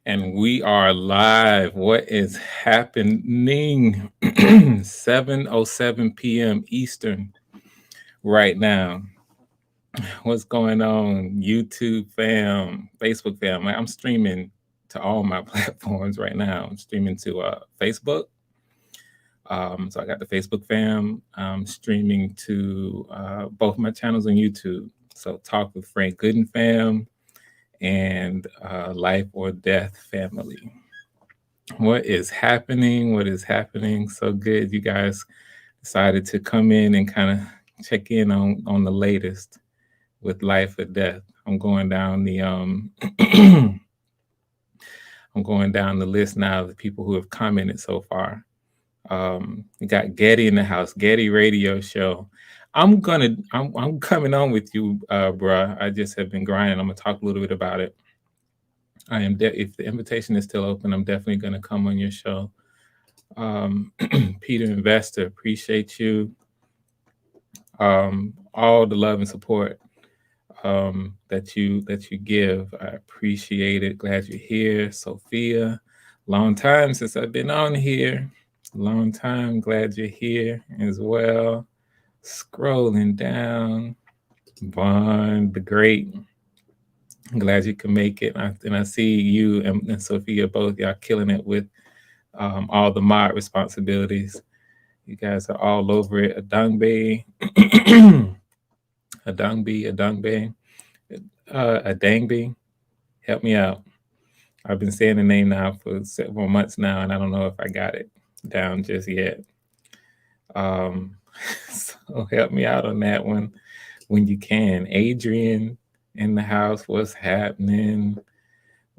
And we are live. What is happening? 7:07 p.m. Eastern right now. What's going on? YouTube fam, Facebook fam. I'm streaming to all my platforms right now. I'm streaming to Facebook. So I got the Facebook fam. I'm streaming to both my channels on YouTube. So Talk with Frank Gooden fam and Life or Death family. What is happening? What is happening? So good you guys decided to come in and kind of check in on the latest with Life or Death. I'm going down the I'm going down the list now of the people who have commented so far. We got Getty in the house, Getty Radio Show. I'm coming on with you, bruh. I just have been grinding. I'm gonna talk a little bit about it. I am if the invitation is still open, I'm definitely gonna come on your show. Peter Investor, appreciate you. All the love and support that you give. I appreciate it. Glad you're here. Sophia, long time since I've been on here. Long time. Glad you're here as well. Scrolling down. Vaughn, the great. Glad you can make it. And I see you and Sophia both, y'all killing it with all the mod responsibilities. You guys are all over it. Adangbe, Adangbe, help me out. I've been saying the name now for several months now, and I don't know if I got it down just yet. Um, so help me out on that one when you can. Adrian in the house, what's happening?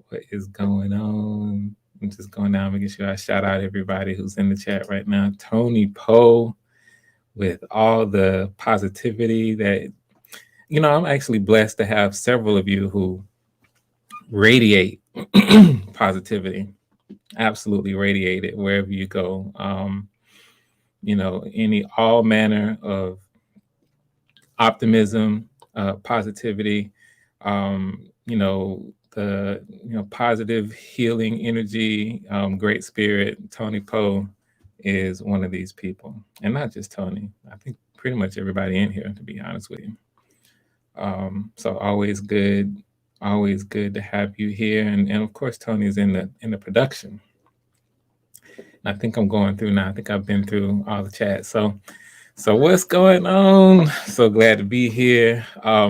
What is going on? I'm just going down, making sure I shout out everybody who's in the chat right now. Tony Poe, with all the positivity that, I'm actually blessed to have several of you who radiate positivity, absolutely radiate it wherever you go. All manner of optimism, positivity, the positive healing energy, great spirit. Tony Poe is one of these people, and not just Tony. I think pretty much everybody in here, to be honest with you. So always good to have you here, and of course Tony's in the production. I think I'm going through now. I think I've been through all the chats. So what's going on? So glad to be here. I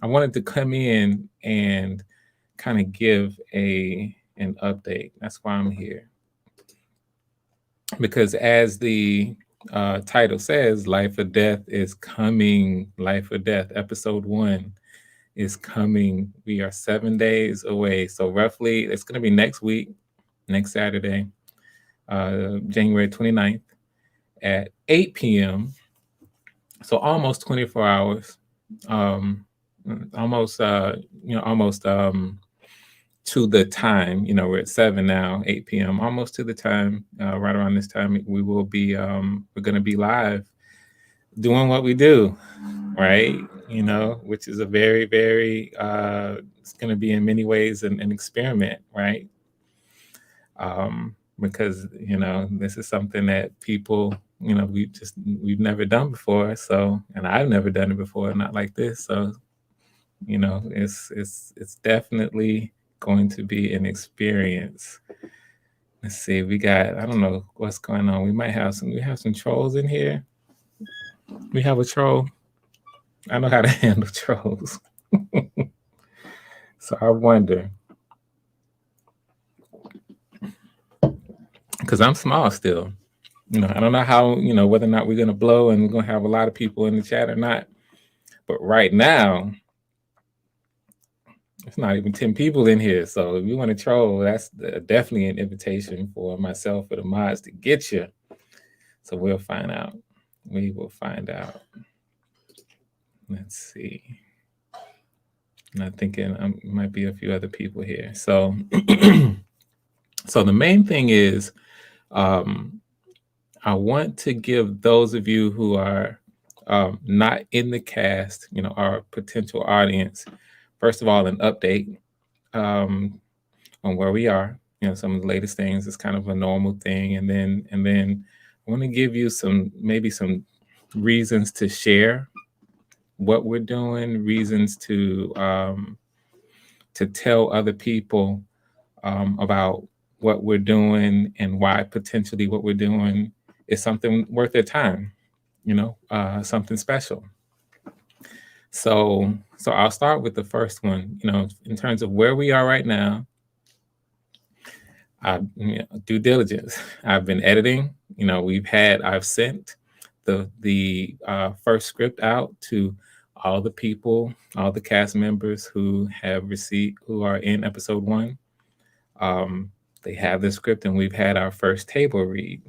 wanted to come in and kind of give an update. That's why I'm here. Because as the title says, Life or Death is coming. Life or Death, episode 1 is coming. We are 7 days away. So roughly, it's going to be next week, next Saturday, January 29th at 8 p.m. So almost 24 hours, almost to the time. We're at 7 now, 8 p.m. Almost to the time. Right around this time, we will be. We're going to be live, doing what we do, right? Which is a very, very. It's going to be in many ways an experiment, right? Because this is something that people, we've never done before. So, and I've never done it before, not like this. So, it's definitely going to be an experience. Let's see, I don't know what's going on. We have some trolls in here. We have a troll. I know how to handle trolls. So I wonder, because I'm small still. I don't know how, whether or not we're going to blow and we're going to have a lot of people in the chat or not. But right now, it's not even 10 people in here. So if you want to troll, that's definitely an invitation for myself or the mods to get you. So we'll find out. We will find out. Let's see. And I'm thinking might be a few other people here. So, so the main thing is, I want to give those of you who are not in the cast, our potential audience, first of all, an update on where we are. Some of the latest things is kind of a normal thing, and then I want to give you maybe some reasons to share what we're doing, reasons to tell other people about what we're doing and why potentially what we're doing is something worth their time, something special. So I'll start with the first one, in terms of where we are right now. Due diligence. I've been editing, I've sent the first script out to all the people, all the cast members who are in episode 1. They have the script, and we've had our first table read.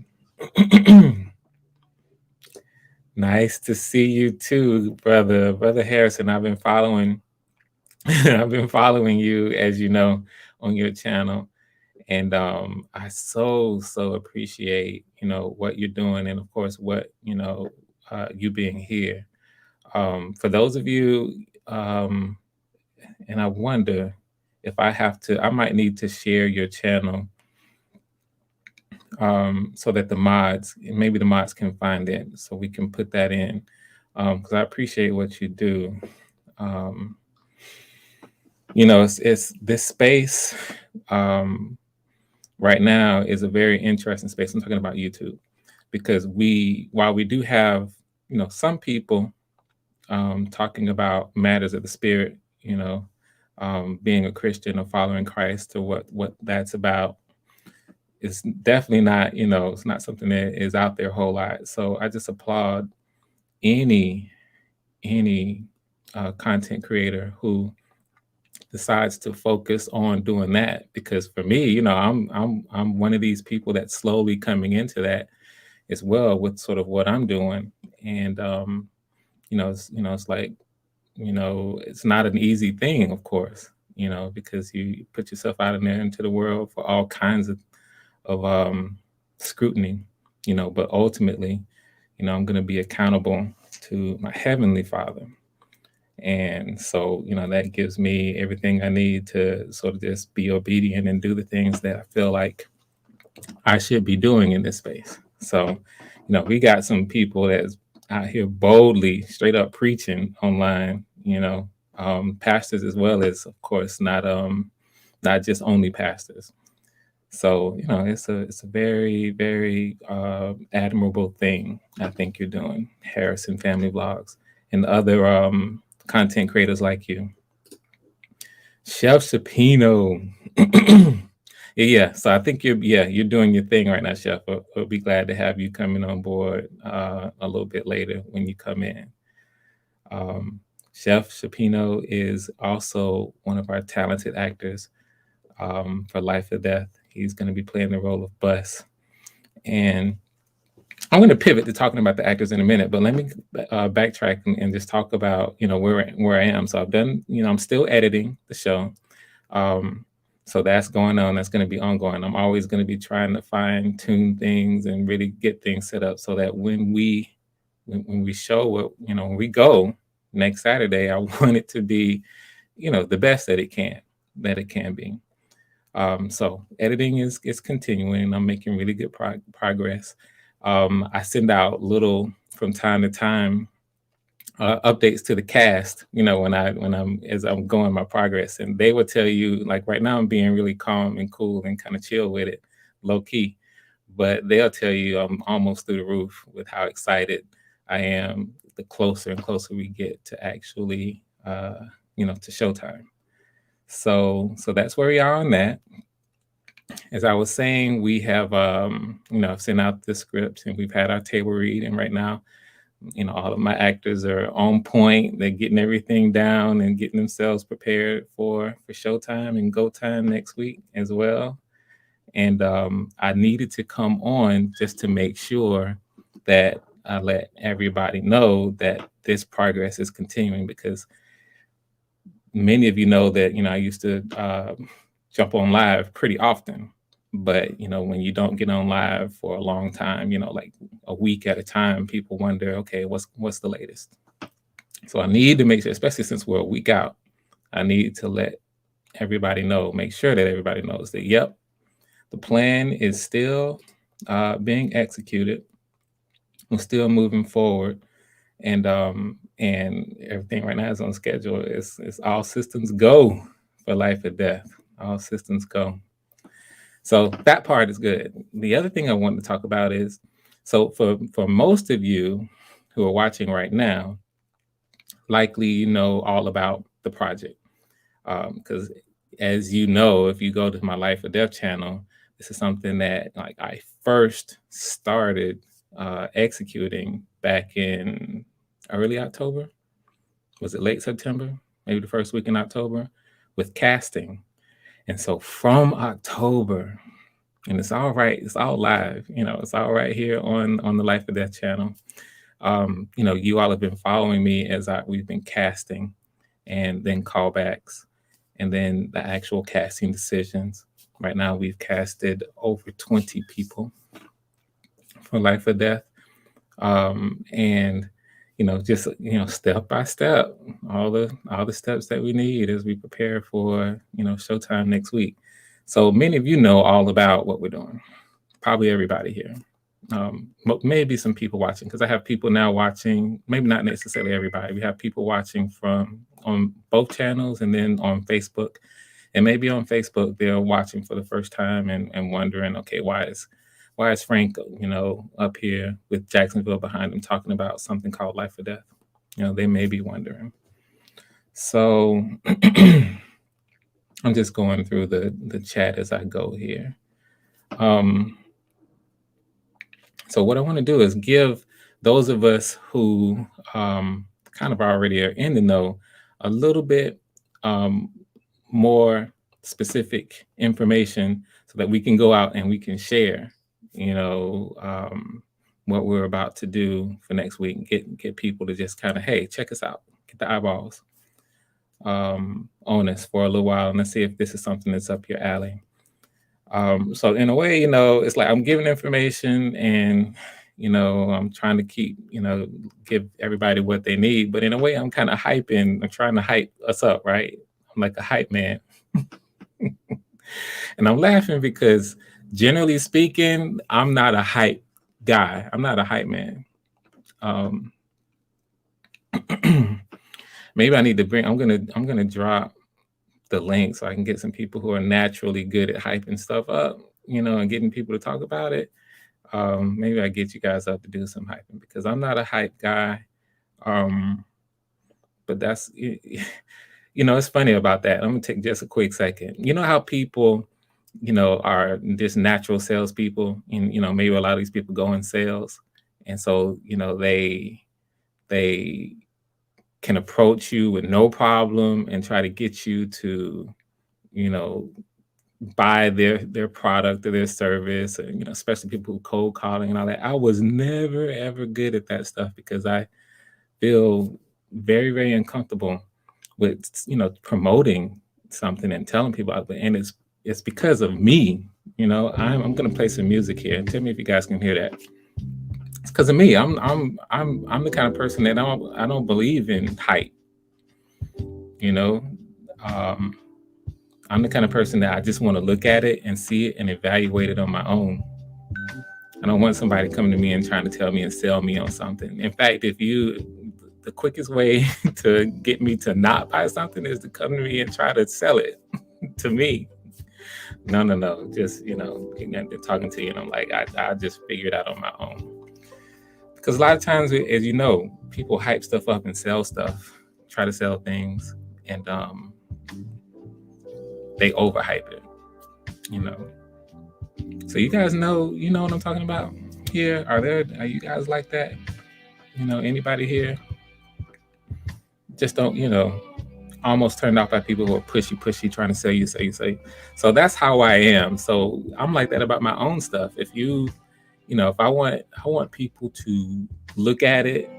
Nice to see you too, brother Harrison. I've been following you, as you know, on your channel, and I so appreciate what you're doing, and of course what you being here. For those of you, and I wonder if I might need to share your channel so that maybe the mods can find it, so we can put that in, because I appreciate what you do. It's this space right now is a very interesting space. I'm talking about YouTube, because while we do have some people talking about matters of the spirit, being a Christian or following Christ or what that's about. It's definitely not, it's not something that is out there a whole lot. So I just applaud any content creator who decides to focus on doing that. Because for me, I'm one of these people that's slowly coming into that as well with sort of what I'm doing. And it's like, it's not an easy thing, of course, because you put yourself out in there into the world for all kinds of scrutiny, but ultimately, I'm going to be accountable to my heavenly Father. And so, that gives me everything I need to sort of just be obedient and do the things that I feel like I should be doing in this space. So, we got some people that's out here boldly, straight up preaching online, pastors as well as, of course, not just only pastors. So, it's a very, very admirable thing I think you're doing, Harrison Family Vlogs, and other content creators like you. Chef Shapino. Yeah, so I think you're doing your thing right now, Chef. I'll be glad to have you coming on board a little bit later when you come in. Chef Shapino is also one of our talented actors for Life or Death. He's going to be playing the role of Bus. And I'm going to pivot to talking about the actors in a minute, but let me backtrack and just talk about, where I am. So I've done, I'm still editing the show. So that's going on. That's going to be ongoing. I'm always going to be trying to fine tune things and really get things set up so that when we show what, when we go next Saturday, I want it to be, the best that it can be. So editing is continuing. I'm making really good progress. I send out little from time to time updates to the cast, when I'm going my progress, and they will tell you, like right now I'm being really calm and cool and kind of chill with it, low key, but they'll tell you I'm almost through the roof with how excited I am the closer and closer we get to actually, to showtime. So that's where we are on that. As I was saying, we have, sent out the scripts and we've had our table read, and right now, all of my actors are on point. They're getting everything down and getting themselves prepared for showtime and go time next week as well. And I needed to come on just to make sure that I let everybody know that this progress is continuing, because many of you know that, I used to jump on live pretty often. But, when you don't get on live for a long time, like a week at a time, people wonder, okay, what's the latest? So I need to make sure, especially since we're a week out, I need to let everybody know, make sure that everybody knows that, yep, the plan is still being executed. We're still moving forward. And everything right now is on schedule. It's all systems go for Life or Death. All systems go. So that part is good. The other thing I want to talk about is, so for most of you who are watching right now, likely you know all about the project. Because as you know, if you go to my Life or Death channel, this is something that like I first started executing back in early October. Was it late September? Maybe the first week in October, with casting. And so from October, and it's all right, it's all live, it's all right here on the Life or Death channel. You all have been following me as we've been casting, and then callbacks, and then the actual casting decisions. Right now, we've casted over 20 people for Life or Death. And just step by step, all the steps that we need as we prepare for showtime next week. So many of you know all about what we're doing. Probably everybody here. Maybe some people watching, because I have people now watching. Maybe not necessarily everybody. We have people watching on both channels, and then on Facebook. And maybe on Facebook they're watching for the first time and wondering, okay, why is Frank, up here with Jacksonville behind him talking about something called Life or Death? They may be wondering. So I'm just going through the chat as I go here. Um, so what I want to do is give those of us who kind of already are in the know a little bit um, more specific information so that we can go out and we can share, you know, what we're about to do for next week. And get people to just kind of, hey, check us out, get the eyeballs on us for a little while, and let's see if this is something that's up your alley. So in a way, you know, it's like I'm giving information and, you know, I'm trying to keep, you know, give everybody what they need. But in a way, I'm kind of hyping, I'm trying to hype us up, right? I'm like a hype man. And I'm laughing because generally speaking, I'm not a hype guy. I'm not a hype man. Um, maybe I need to I'm gonna drop the link so I can get some people who are naturally good at hyping stuff up, you know, and getting people to talk about it. Maybe I get you guys up to do some hyping because I'm not a hype guy. Um, but that's you know, it's funny about that. I'm gonna take just a quick second. You know how people, you know, are just natural salespeople, and you know, maybe a lot of these people go in sales, and so you know, they can approach you with no problem and try to get you to, you know, buy their product or their service, and you know, especially people who cold calling and all that. I was never ever good at that stuff because I feel very very uncomfortable with, you know, promoting something and telling people about it. And it's because of me. You know, I'm gonna play some music here. Tell me if you guys can hear that. It's because of me. I'm the kind of person that I don't believe in hype. You know, um, I'm the kind of person that I just want to look at it and see it and evaluate it on my own. I don't want somebody coming to me and trying to tell me and sell me on something. In fact, the quickest way to get me to not buy something is to come to me and try to sell it to me. No, no, no. Just, you know, they're talking to you and I'm like, I just figured it out on my own. Because a lot of times, as you know, people hype stuff up and sell stuff, try to sell things, and they overhype it, you know. So you know what I'm talking about here? Are you guys like that? You know, anybody here? Just don't, you know, almost turned off by people who are pushy, trying to sell you, say. So that's how I am. So I'm like that about my own stuff. If you know, if I want people to look at it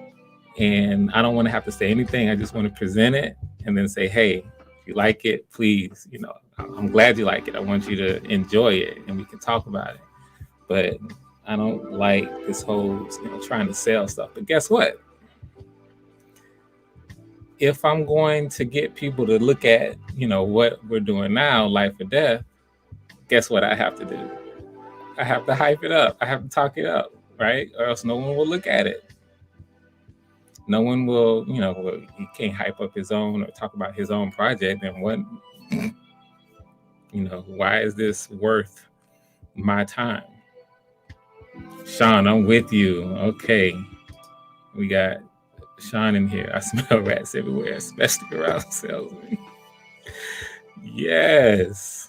and I don't want to have to say anything. I just want to present it and then say, hey, if you like it, please, you know, I'm glad you like it. I want you to enjoy it and we can talk about it. But I don't like this whole, you know, trying to sell stuff. But guess what? If I'm going to get people to look at, you know, what we're doing now, life or death, guess what I have to do? I have to hype it up. I have to talk it up, right? Or else no one will look at it. No one will, you know, he can't hype up his own or talk about his own project. And what, you know, why is this worth my time? Sean, I'm with you. Okay. We got Sean in here. I smell rats everywhere, especially around salesmen. Yes.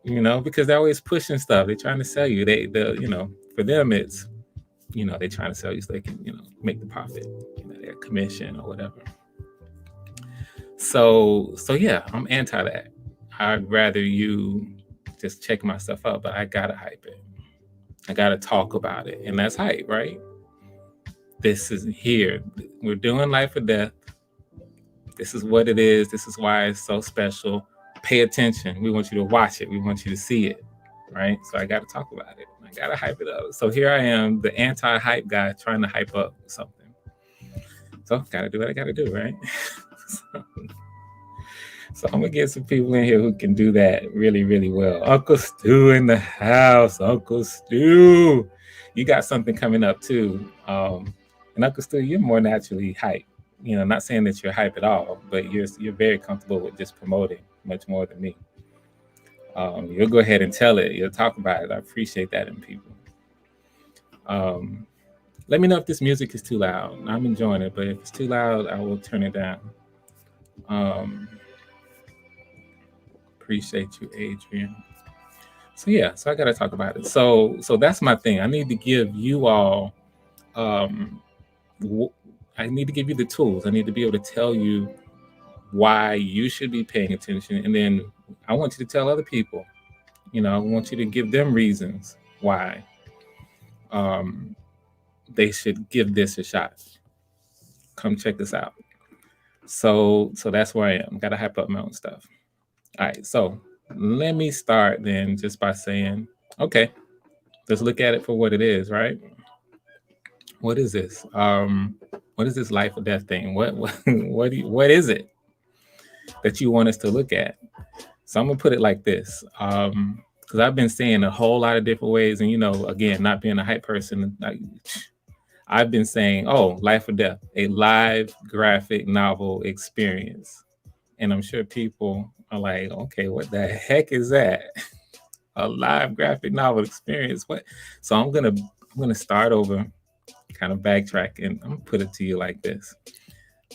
You know, because they're always pushing stuff. They're trying to sell you. You know, for them, it's, you know, they're trying to sell you so they can, you know, make the profit, you know, their commission or whatever. So yeah, I'm anti that. I'd rather you just check my stuff out, but I gotta hype it. I gotta talk about it, and that's hype, right? This is here. We're doing life or death. This is what it is. This is why it's so special. Pay attention. We want you to watch it. We want you to see it, right? So I gotta talk about it. I gotta hype it up. So here I am, the anti-hype guy, trying to hype up something. So gotta do what I gotta do, right? So I'm gonna get some people in here who can do that really, really well. Uncle Stu in the house. Uncle Stu, you got something coming up too. And Uncle Stu, you're more naturally hype. You know, not saying that you're hype at all, but you're very comfortable with just promoting much more than me. You'll go ahead and tell it. You'll talk about it. I appreciate that in people. Um, Let me know if this music is too loud. I'm enjoying it, but if it's too loud, I will turn it down. Um, Appreciate you, Adrian. So yeah, so I gotta talk about it. So that's my thing. I need to give you all, um, I need to give you the tools. I need to be able to tell you why you should be paying attention, and then I want you to tell other people. I want you to give them reasons why um, they should give this a shot. Come check this out. So that's where I am. Gotta hype up my own stuff. All right, so let me start then just by saying, okay, let's look at it for what it is, right? What is this? What is this life or death thing? What is it that you want us to look at? So I'm gonna put it like this, because I've been saying a whole lot of different ways, and again, not being a hype person, I've been saying, oh, life or death, a live graphic novel experience, and I'm sure people are like, okay, what the heck is that? A live graphic novel experience? What? So I'm gonna start over, kind of backtrack, and I'm gonna put it to you like this: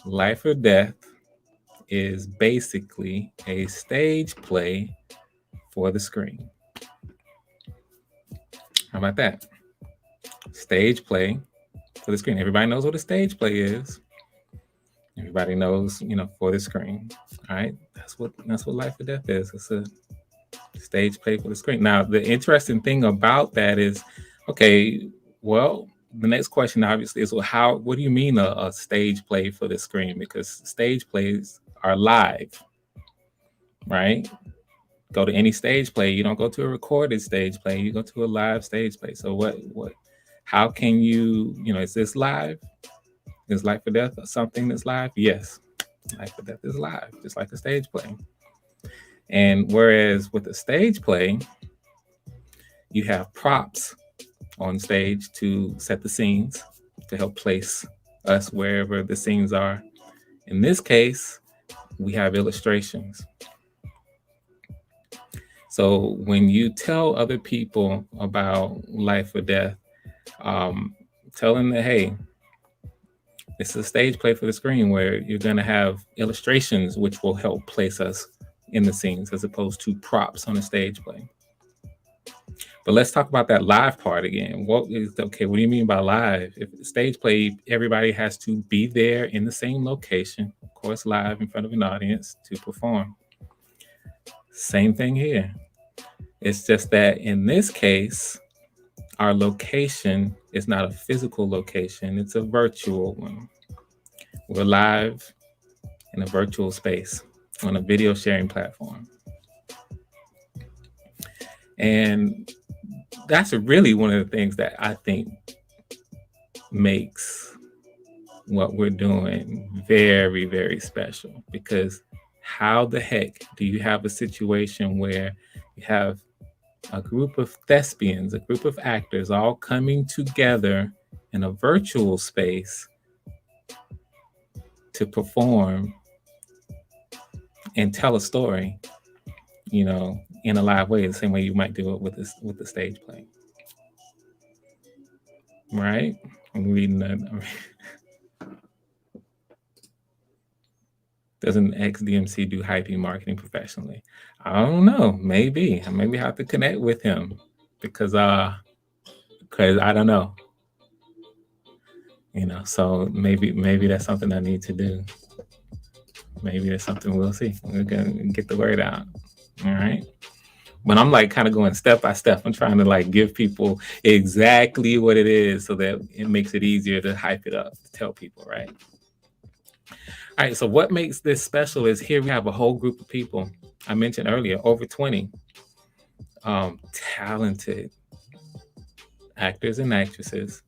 life or death is basically a stage play for the screen. How about that? Stage play for the screen. Everybody knows what a stage play is. Everybody knows, for the screen. All right, that's what life or death is. It's a stage play for the screen. Now, the interesting thing about that is, okay, well, the next question obviously is, well, what do you mean a stage play for the screen? Because stage plays are live, right? Go to any stage play. You don't go to a recorded stage play. You go to a live stage play. So how can you, is this live? Is life or death something that's live? Yes. Life or death is live, just like a stage play. And whereas with a stage play, you have props on stage to set the scenes, to help place us wherever the scenes are. In this case, we have illustrations. So when you tell other people about life or death, tell them that, hey, it's a stage play for the screen where you're going to have illustrations which will help place us in the scenes as opposed to props on a stage play. But let's talk about that live part again. What do you mean by live? If stage play, everybody has to be there in the same location, of course, live in front of an audience to perform. Same thing here. It's just that in this case, our location is not a physical location, it's a virtual one. We're live in a virtual space on a video sharing platform. And that's really one of the things that I think makes what we're doing very, very special. Because how the heck do you have a situation where you have a group of thespians, a group of actors all coming together in a virtual space to perform and tell a story, in a live way, the same way you might do it with the stage play, right? I'm reading that. Doesn't XDMC do hyping marketing professionally? I don't know. Maybe I have to connect with him because I don't know. So maybe that's something I need to do. Maybe that's something we'll see. We're gonna get the word out. All right. But I'm like kind of going step by step. I'm trying to like give people exactly what it is so that it makes it easier to hype it up, to tell people, right? All right, so what makes this special is here we have a whole group of people. I mentioned earlier, over 20 talented actors and actresses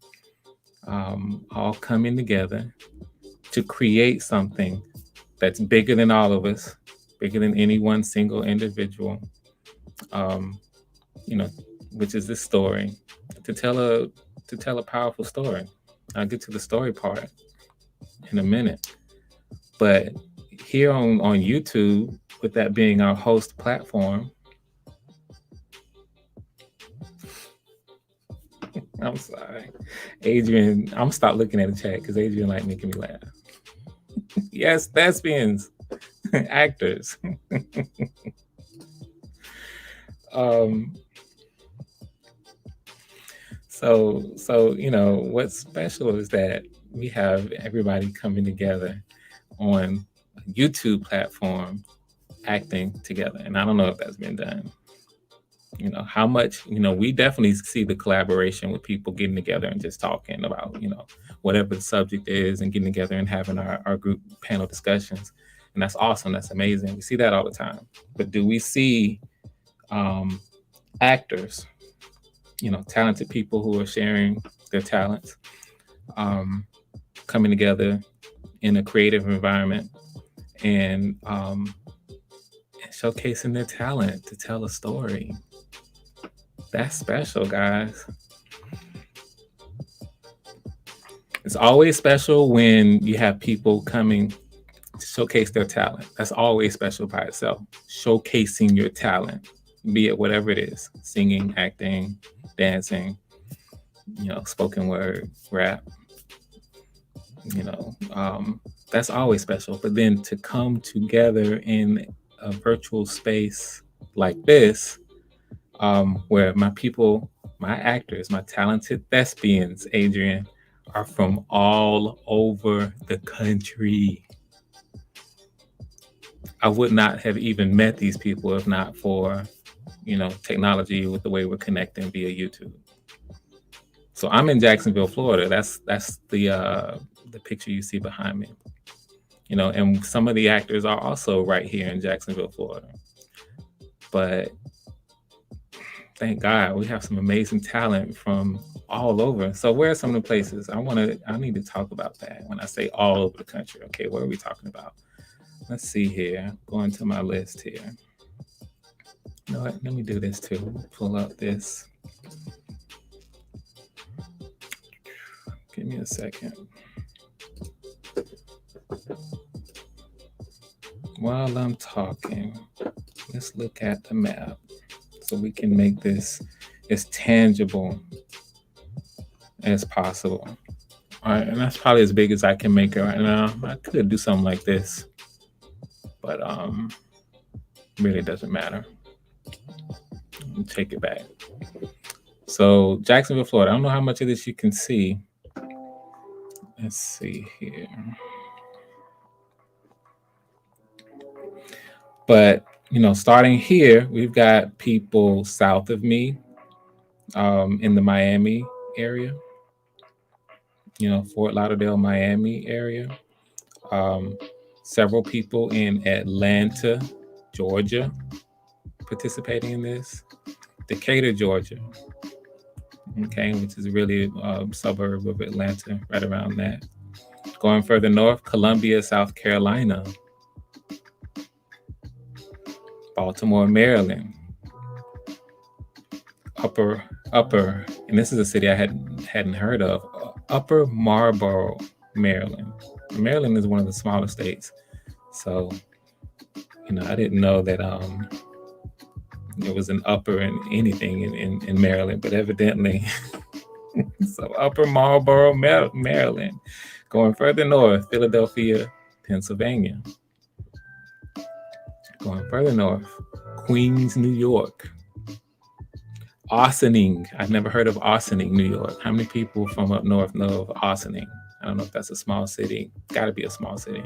all coming together to create something that's bigger than all of us, bigger than any one single individual, which is this story, to tell a powerful story. I'll get to the story part in a minute. But here on YouTube, with that being our host platform, I'm sorry, Adrian, I'm gonna stop looking at the chat because Adrian like making me laugh. Yes, thespians, actors. um, so what's special is that we have everybody coming together on a YouTube platform acting together. And I don't know if that's been done. How much, we definitely see the collaboration with people getting together and just talking about, whatever the subject is and getting together and having our group panel discussions. And that's awesome. That's amazing. We see that all the time. But do we see actors, talented people who are sharing their talents, coming together in a creative environment and showcasing their talent to tell a story? That's special, guys. It's always special when you have people coming to showcase their talent. That's always special by itself. Showcasing your talent, be it whatever it is, singing, acting, dancing, spoken word, rap, that's always special. But then to come together in a virtual space like this, where my people, my actors, my talented thespians, Adrian, are from all over the country. I would not have even met these people if not for, technology with the way we're connecting via YouTube. So I'm in Jacksonville, Florida. That's the picture you see behind me. And some of the actors are also right here in Jacksonville, Florida. But thank God we have some amazing talent from all over. So where are some of the places I need to talk about that when I say all over the country? Okay, what are we talking about? Let's see here. Going to my list here. You know what? Let me do this too. Pull up this. Give me a second. While I'm talking, let's look at the map so we can make this as tangible as possible. All right, and that's probably as big as I can make it right now. I could do something like this, but really doesn't matter. Take it back. So Jacksonville, Florida. I don't know how much of this you can see. Let's see here. But starting here, we've got people south of me, in the Miami area. Fort Lauderdale, Miami area. Several people in Atlanta, Georgia, participating in this. Decatur, Georgia, okay, which is really a suburb of Atlanta, right around that. Going further north, Columbia, South Carolina. Baltimore, Maryland. Upper, and this is a city I hadn't heard of. Upper Marlboro, Maryland. Maryland is one of the smaller states, so I didn't know that there was an upper in anything in Maryland, but evidently. So Upper Marlboro, Maryland. Going further north, Philadelphia, Pennsylvania. Going further north, Queens, New York. Ossining. I've never heard of Ossining, New York. How many people from up north know of Ossining? I don't know if that's a small city. Got to be a small city.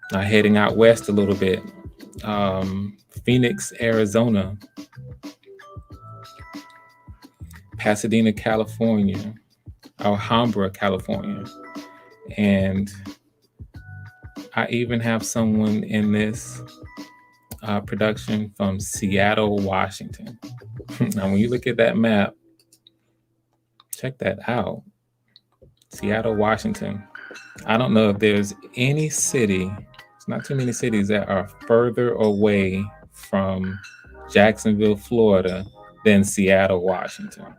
Now heading out west a little bit, Phoenix, Arizona. Pasadena, California. Alhambra, California. And I even have someone in this production from Seattle, Washington. Now, when you look at that map, check that out. Seattle, Washington. I don't know if there's any city, it's not too many cities that are further away from Jacksonville, Florida than Seattle, Washington.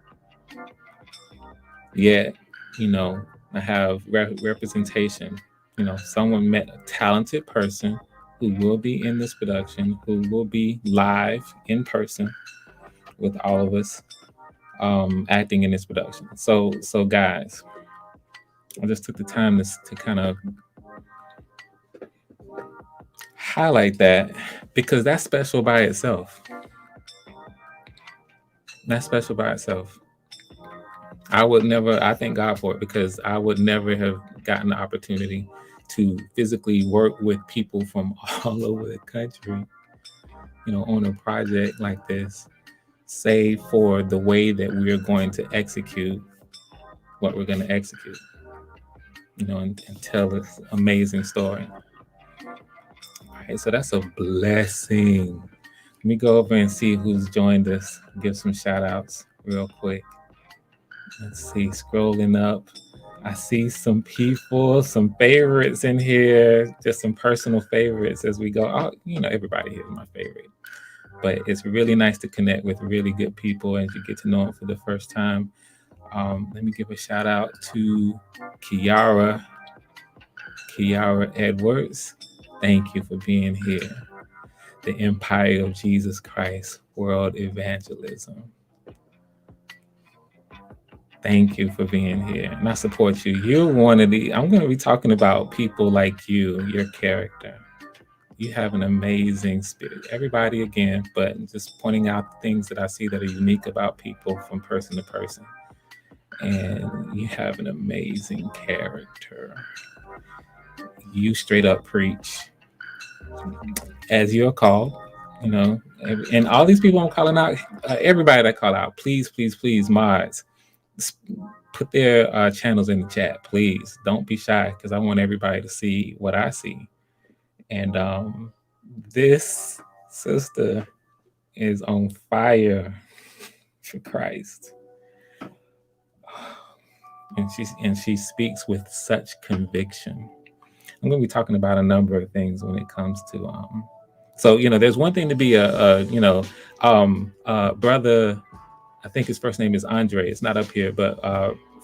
Yet, I have representation. Someone met a talented person who will be in this production, who will be live in person with all of us acting in this production. So guys, I just took the time to kind of highlight that because that's special by itself. That's special by itself. I thank God for it because I would never have gotten the opportunity to physically work with people from all over the country, on a project like this, save for the way that we're going to execute what we're going to execute, and tell this amazing story. All right, so that's a blessing. Let me go over and see who's joined us. Give some shout outs real quick. Let's see, scrolling up. I see some people, some favorites in here, just some personal favorites as we go. Oh, everybody here is my favorite. But it's really nice to connect with really good people as you get to know them for the first time. Let me give a shout out to Kiara Edwards. Thank you for being here. The Empire of Jesus Christ World Evangelism. Thank you for being here. And I support you. I'm going to be talking about people like you, your character. You have an amazing spirit. Everybody again, but just pointing out things that I see that are unique about people from person to person. And you have an amazing character. You straight up preach as you're called, and all these people I'm calling out, everybody that call out, please, mods, put their channels in the chat, please. Don't be shy because I want everybody to see what I see. And this sister is on fire for Christ. And she speaks with such conviction. I'm going to be talking about a number of things when it comes to so there's one thing to be a brother. I think his first name is Andre. It's not up here, but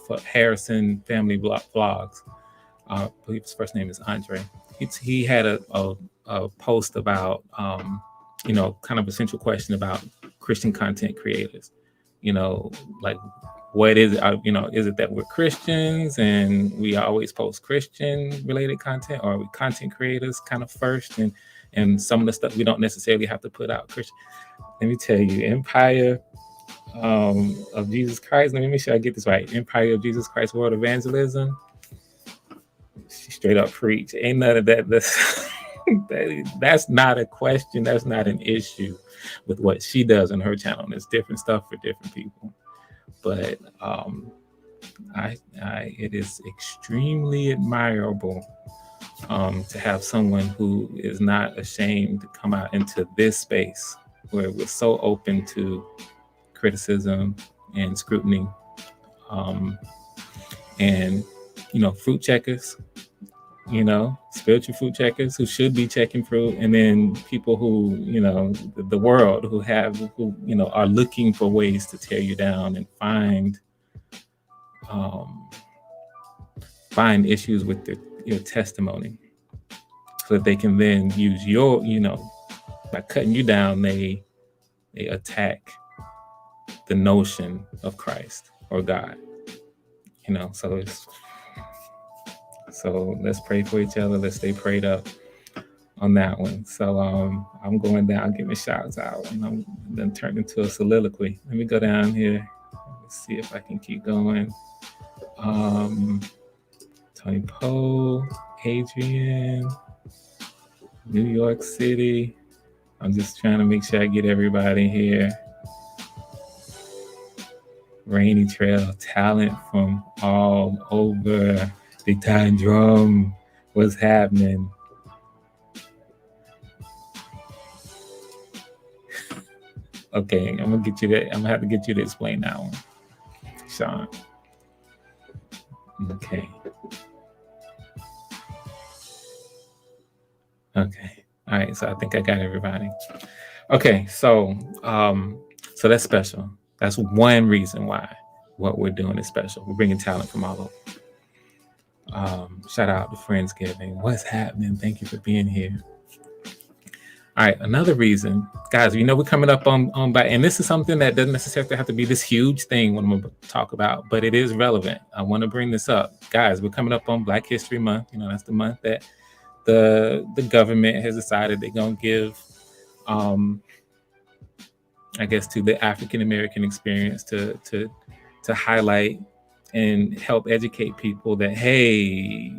for Harrison Family Vlogs, I believe his first name is Andre. He had a post about kind of a central question about Christian content creators. Like, what is it? Is it that we're Christians and we always post Christian related content, or are we content creators kind of first, and some of the stuff we don't necessarily have to put out Christian? Let me tell you, Empire of Jesus Christ. Let me make sure I get this right. Empire of Jesus Christ World Evangelism. She straight up preach. Ain't none of that. That's not a question. That's not an issue with what she does on her channel. There's different stuff for different people. But it is extremely admirable to have someone who is not ashamed to come out into this space where we're so open to criticism and scrutiny, and fruit checkers, spiritual fruit checkers who should be checking fruit, and then people who the world who are looking for ways to tear you down and find issues with your testimony, so that they can then use your by cutting you down, they attack the notion of Christ or God. So let's pray for each other. Let's stay prayed up on that one. So I'm going down, giving shouts out, and I'm then turned into a soliloquy. Let me go down here. Let's see if I can keep going. Tony Poe, Adrian, New York City. I'm just trying to make sure I get everybody here. Rainy Trail, talent from all over. Big Time Drum, what's happening? Okay, I'm gonna have to get you to explain that one, Sean. Okay. All right. So I think I got everybody. Okay. So that's special. That's one reason why what we're doing is special. We're bringing talent from all over. Shout out to Friendsgiving. What's happening? Thank you for being here. All right, another reason, guys, we're coming up on Black, and this is something that doesn't necessarily have to be this huge thing when I'm going to talk about, but it is relevant. I want to bring this up. Guys, we're coming up on Black History Month. That's the month that the government has decided they're gonna give, I guess, to the African American experience to highlight and help educate people that, hey,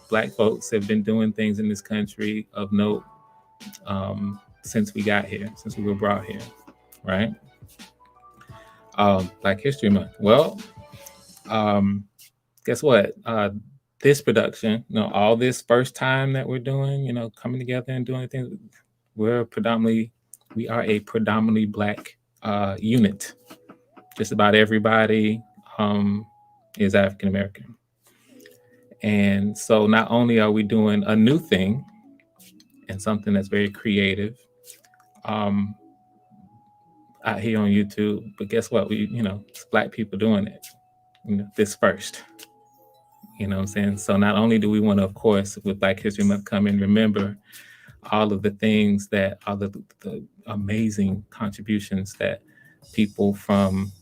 Black folks have been doing things in this country of note, since we got here, since we were brought here, right? Black History Month. Well, guess what? This production, all this first time that we're doing, coming together and doing things, we are a predominantly Black unit. Just about everybody is African American. And so not only are we doing a new thing and something that's very creative out here on YouTube, but guess what? It's Black people doing it, this first. You know what I'm saying? So not only do we want to, of course, with Black History Month, come and remember all of the things that, all the amazing contributions that people from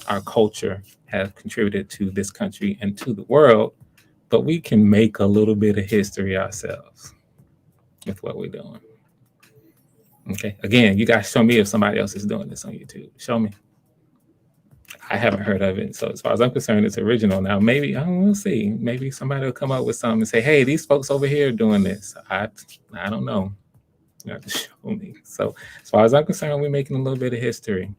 our culture have contributed to this country and to the world, but we can make a little bit of history ourselves with what we're doing. Okay. Again, you guys show me if somebody else is doing this on YouTube. Show me. I haven't heard of it. So as far as I'm concerned, it's original. Now, maybe, we'll see. Maybe somebody will come up with something and say, hey, these folks over here are doing this. I don't know. You have to show me. So as far as I'm concerned, we're making a little bit of history.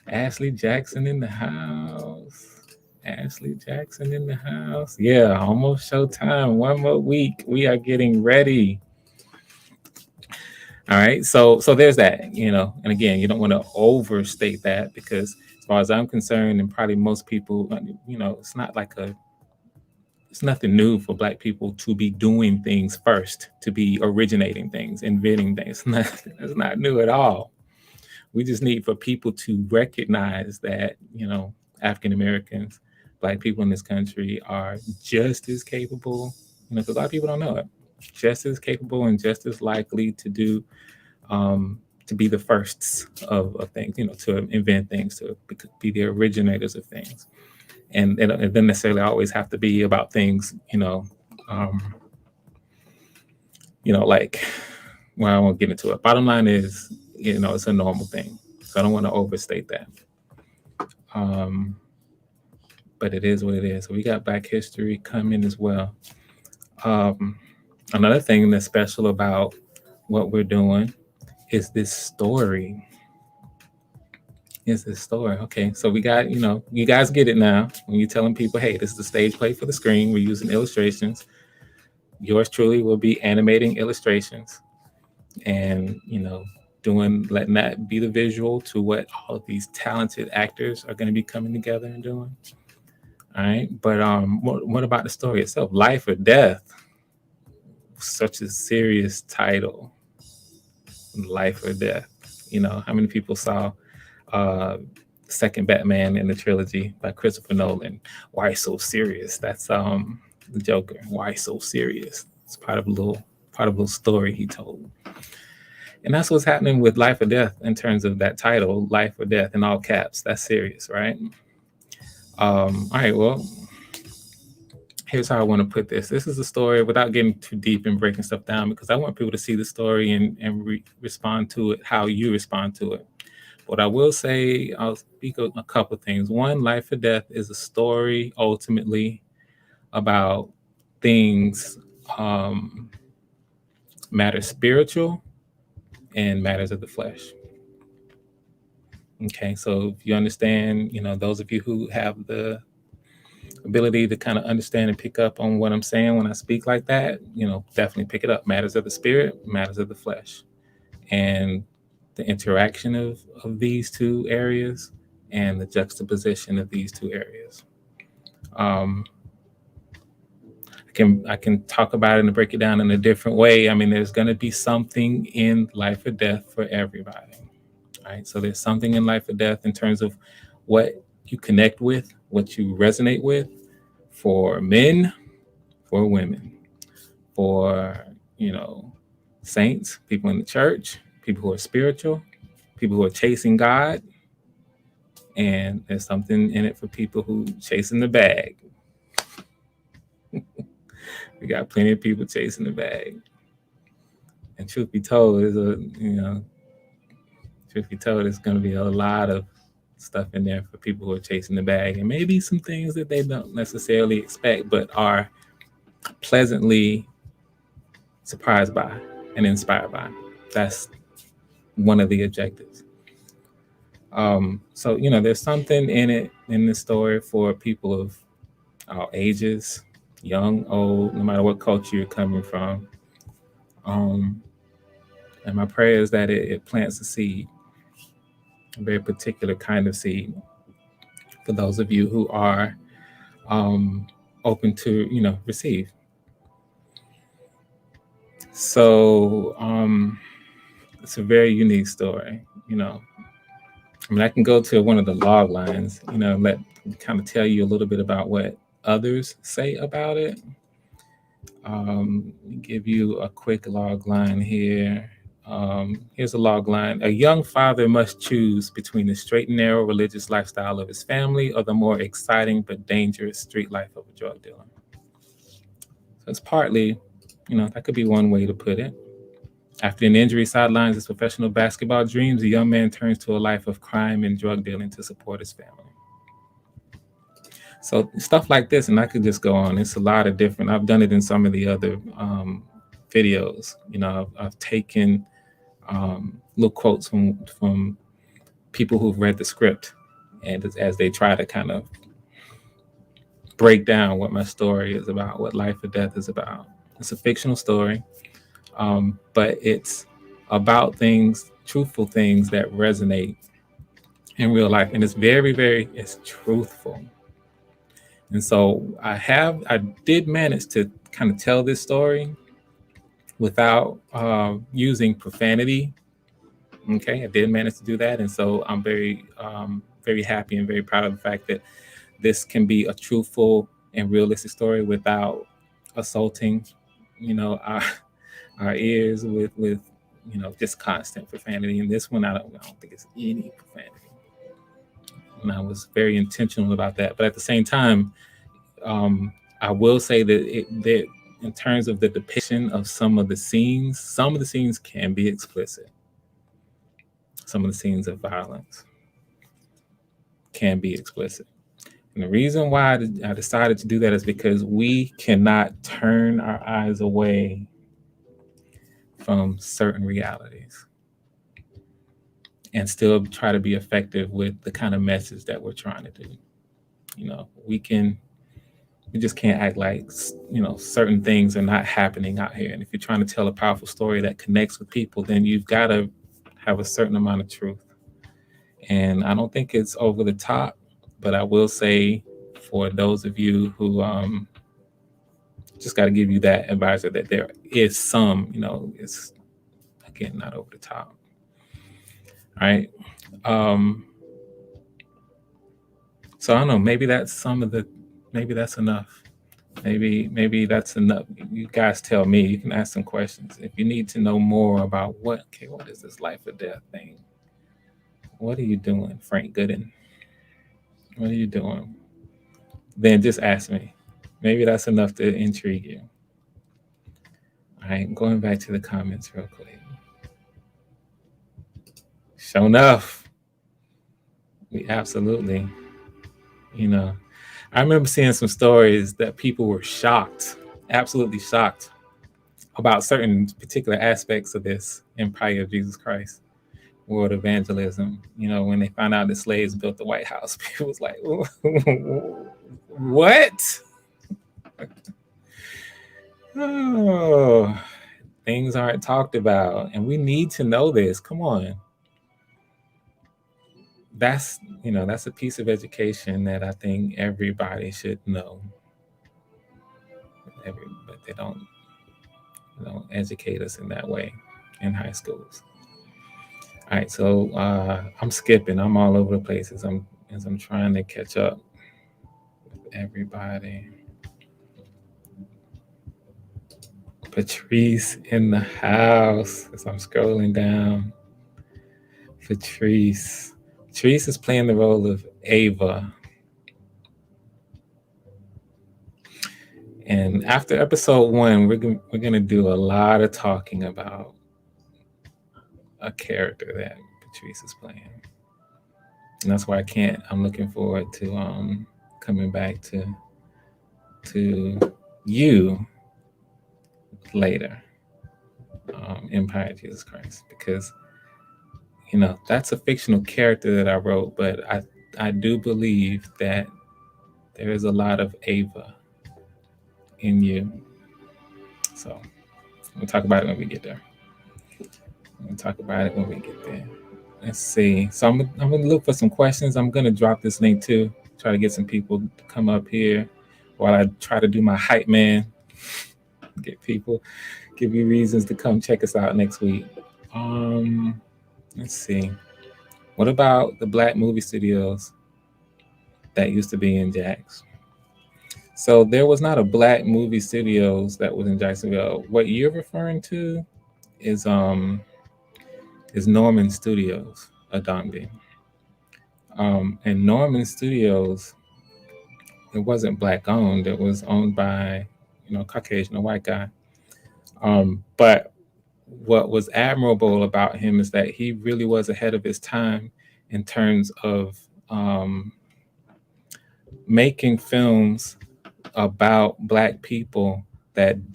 Ashley Jackson in the house. Ashley Jackson in the house. Yeah, almost showtime. One more week. We are getting ready. All right. So there's that, and again, you don't want to overstate that, because as far as I'm concerned, and probably most people, it's nothing new for Black people to be doing things first, to be originating things, inventing things. It's not new at all. We just need for people to recognize that, African Americans, Black people in this country are just as capable, because a lot of people don't know it, just as capable and just as likely to do, to be the firsts of things, to invent things, to be the originators of things. And it doesn't necessarily always have to be about things, like, well, I won't get into it. Bottom line is, it's a normal thing. So I don't want to overstate that. But it is what it is. So we got Black history coming as well. Another thing that's special about what we're doing is this story. Okay, so we got, you guys get it now. When you're telling people, hey, this is the stage play for the screen, we're using illustrations. Yours truly will be animating illustrations and, letting that be the visual to what all of these talented actors are going to be coming together and doing. All right. But what about the story itself? Life or Death. Such a serious title. Life or Death. How many people saw second Batman in the trilogy by Christopher Nolan? Why so serious? That's the Joker. Why so serious? It's part of a little story he told. And that's what's happening with Life or Death in terms of that title, Life or Death, in all caps. That's serious, right? All right, well, here's how I want to put this. This is a story, without getting too deep and breaking stuff down, because I want people to see the story and respond to it how you respond to it. What I will say, I'll speak a couple of things. One, Life or Death is a story ultimately about things, matters spiritual and matters of the flesh. Okay, so if you understand, those of you who have the ability to kind of understand and pick up on what I'm saying when I speak like that, definitely pick it up. Matters of the spirit, matters of the flesh. And the interaction of these two areas and the juxtaposition of these two areas. I can talk about it and break it down in a different way. I mean, there's going to be something in Life or Death for everybody. Right? So there's something in Life or Death in terms of what you connect with, what you resonate with, for men, for women, for, saints, people in the church, people who are spiritual, people who are chasing God. And there's something in it for people who chasing the bag. We got plenty of people chasing the bag. And truth be told, it's going to be a lot of stuff in there for people who are chasing the bag, and maybe some things that they don't necessarily expect, but are pleasantly surprised by and inspired by. That's one of the objectives. So there's something in this story for people of all ages, young, old, no matter what culture you're coming from. And my prayer is that it plants a seed, a very particular kind of seed, for those of you who are open to receive. So it's a very unique story. I can go to one of the log lines, let kind of tell you a little bit about what others say about it. Give you a quick log line here. Here's a log line. A young father must choose between the straight and narrow religious lifestyle of his family or the more exciting but dangerous street life of a drug dealer. So it's partly, that could be one way to put it. After an injury sidelines his professional basketball dreams, a young man turns to a life of crime and drug dealing to support his family. So stuff like this, and I could just go on. It's a lot of different. I've done it in some of the other videos. I've taken little quotes from people who've read the script, and as they try to kind of break down what my story is about, what Life or Death is about. It's a fictional story, but it's about things, truthful things that resonate in real life, and it's very, very, it's truthful. And so I did manage to kind of tell this story without using profanity. Okay, I did manage to do that, and so I'm very, very happy and very proud of the fact that this can be a truthful and realistic story without assaulting, our ears with just constant profanity. And this one, I don't think it's any profanity. And I was very intentional about that. But at the same time, I will say that in terms of the depiction of some of the scenes can be explicit. Some of the scenes of violence can be explicit. And the reason why I decided to do that is because we cannot turn our eyes away from certain realities and still try to be effective with the kind of message that we're trying to do. We just can't act like, certain things are not happening out here. And if you're trying to tell a powerful story that connects with people, then you've got to have a certain amount of truth. And I don't think it's over the top, but I will say for those of you who just got to give you that advisor that there is some, it's again not over the top. All right. So I don't know, maybe that's enough. Maybe that's enough. You guys tell me. You can ask some questions. If you need to know more about what is this life or death thing? What are you doing, Frank Gooden? What are you doing? Then just ask me. Maybe that's enough to intrigue you. All right, going back to the comments real quick. Sure enough, we absolutely, I remember seeing some stories that people were shocked, absolutely shocked about certain particular aspects of this Empire of Jesus Christ, world evangelism. When they found out the slaves built the White House, people was like, what? Oh, things aren't talked about, and we need to know this. Come on. That's a piece of education that I think everybody should know. But they don't educate us in that way in high schools. All right, so I'm skipping. I'm all over the place as I'm trying to catch up with everybody. Patrice in the house as I'm scrolling down. Patrice is playing the role of Ava. And after episode 1, we're gonna do a lot of talking about a character that Patrice is playing, and that's why I'm looking forward to coming back to you later, Empire of Jesus Christ, because that's a fictional character that I wrote, but I do believe that there is a lot of Ava in you. So we'll talk about it when we get there. We'll talk about it when we get there. Let's see. So I'm gonna look for some questions. I'm gonna drop this link too. Try to get some people to come up here while I try to do my hype man. Get people, give you reasons to come check us out next week. Let's see. What about the black movie studios that used to be in Jax? So there was not a black movie studios that was in Jacksonville. What you're referring to is Norman Studios, Adambi. And Norman Studios, it wasn't black owned. It was owned by Caucasian, a white guy. But what was admirable about him is that he really was ahead of his time in terms of making films about black people that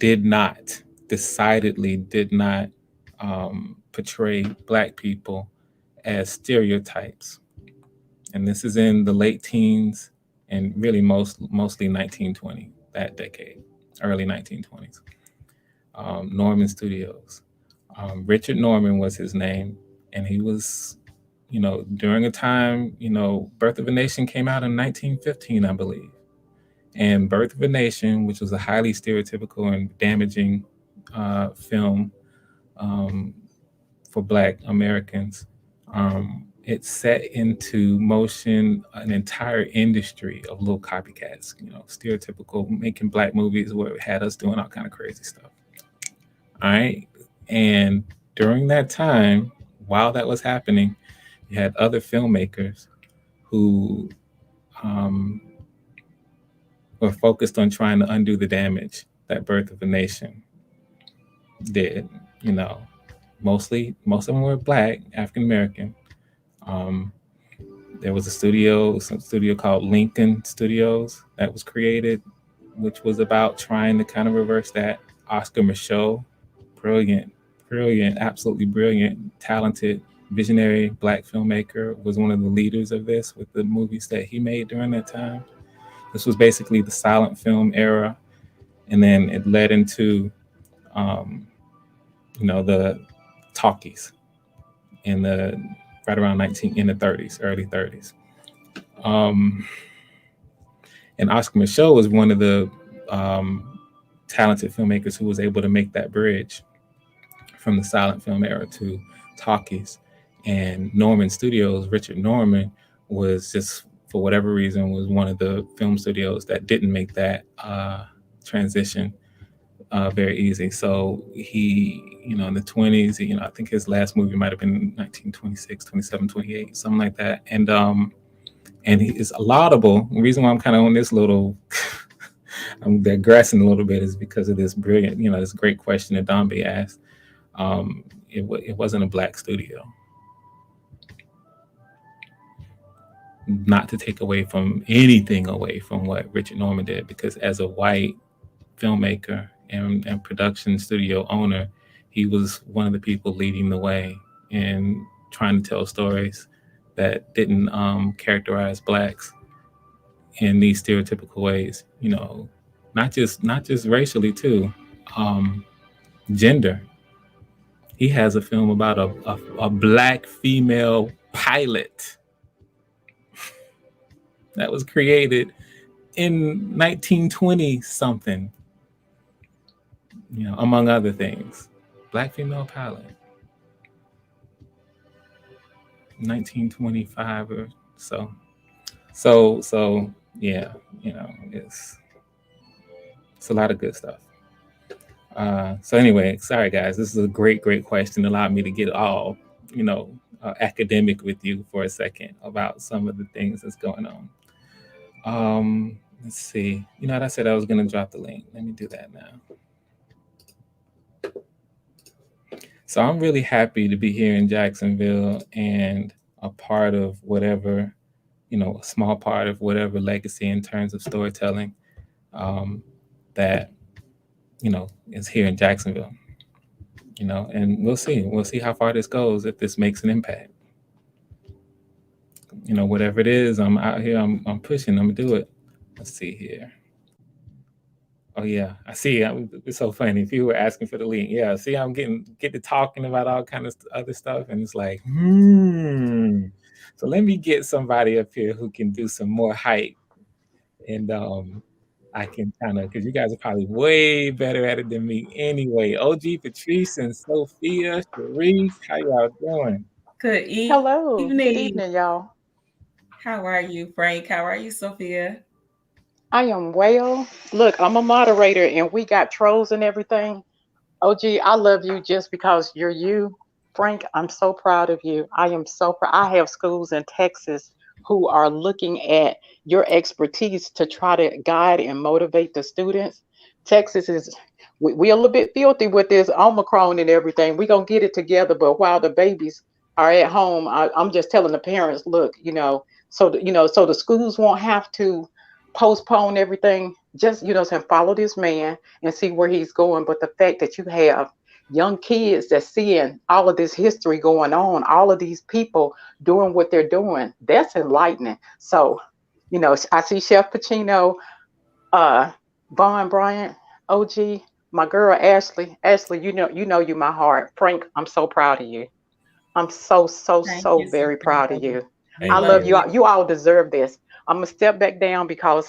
decidedly did not portray black people as stereotypes. And this is in the late teens and really mostly 1920, that decade, early 1920s. Norman Studios. Richard Norman was his name, and he was, during a time, Birth of a Nation came out in 1915, I believe. And Birth of a Nation, which was a highly stereotypical and damaging film for Black Americans, it set into motion an entire industry of little copycats, stereotypical, making Black movies where it had us doing all kind of crazy stuff. All right. And during that time, while that was happening, you had other filmmakers who were focused on trying to undo the damage that Birth of a Nation did. Most of them were Black, African American. There was some studio called Lincoln Studios that was created, which was about trying to kind of reverse that. Oscar Micheaux, brilliant, absolutely brilliant, talented, visionary Black filmmaker, was one of the leaders of this with the movies that he made during that time. This was basically the silent film era, and then it led into, the talkies in the right around in the 30s, early 30s. And Oscar Micheaux was one of the talented filmmakers who was able to make that bridge from the silent film era to talkies. And Norman Studios, Richard Norman, was just, for whatever reason, was one of the film studios that didn't make that transition very easy. So he, in the 20s, I think his last movie might have been 1926, 27, 28, something like that. And he is laudable. The reason why I'm kind of on this little, I'm digressing a little bit, is because of this brilliant, this great question that Dombe asked. It wasn't a Black studio. Not to take anything away from what Richard Norman did, because as a white filmmaker and production studio owner, he was one of the people leading the way in trying to tell stories that didn't characterize Blacks in these stereotypical ways. Not just racially too, gender. He has a film about a Black female pilot that was created in 1920 something, among other things. Black female pilot, 1925 or so. So yeah, it's a lot of good stuff. So anyway, sorry guys, this is a great question. Allowed me to get all academic with you for a second about some of the things that's going on. Let's see. You know what I said I was gonna drop the link. Let me do that now. So I'm really happy to be here in Jacksonville and a part of whatever, a small part of whatever legacy in terms of storytelling um, that is here in Jacksonville. And we'll see. We'll see how far this goes if this makes an impact. Whatever it is, I'm out here. I'm pushing. I'm gonna do it. Let's see here. Oh yeah, I see. It's so funny. People were asking for the link. Yeah, see, I'm get to talking about all kind of other stuff, and it's like, So let me get somebody up here who can do some more hype, and I can kind of, because you guys are probably way better at it than me anyway. OG, Patrice, and Sophia, Sharif, how y'all doing? Good Hello. Good evening. evening, y'all. How are you, Frank? How are you, Sophia? I am well. Look, I'm a moderator and we got trolls and everything. OG, I love you just because you're you. Frank, I'm so proud of you. I am so proud. I have schools in Texas who are looking at your expertise to try to guide and motivate the students. Texas is, we a little bit filthy with this Omicron and everything. We're going to get it together. But while the babies are at home, I'm just telling the parents, look, so the schools won't have to postpone everything. Just, saying, follow this man and see where he's going. But the fact that you have young kids that seeing all of this history going on, all of these people doing what they're doing, that's enlightening. So, I see Chef Pacino, uh, Vaughn Bryant, OG, my girl Ashley. Ashley, you my heart. Frank, I'm so proud of you. I'm so, so, Thank so you, very proud of Sophia. you. We I Thank love love you. you. you. You all deserve this. I'm gonna step back down because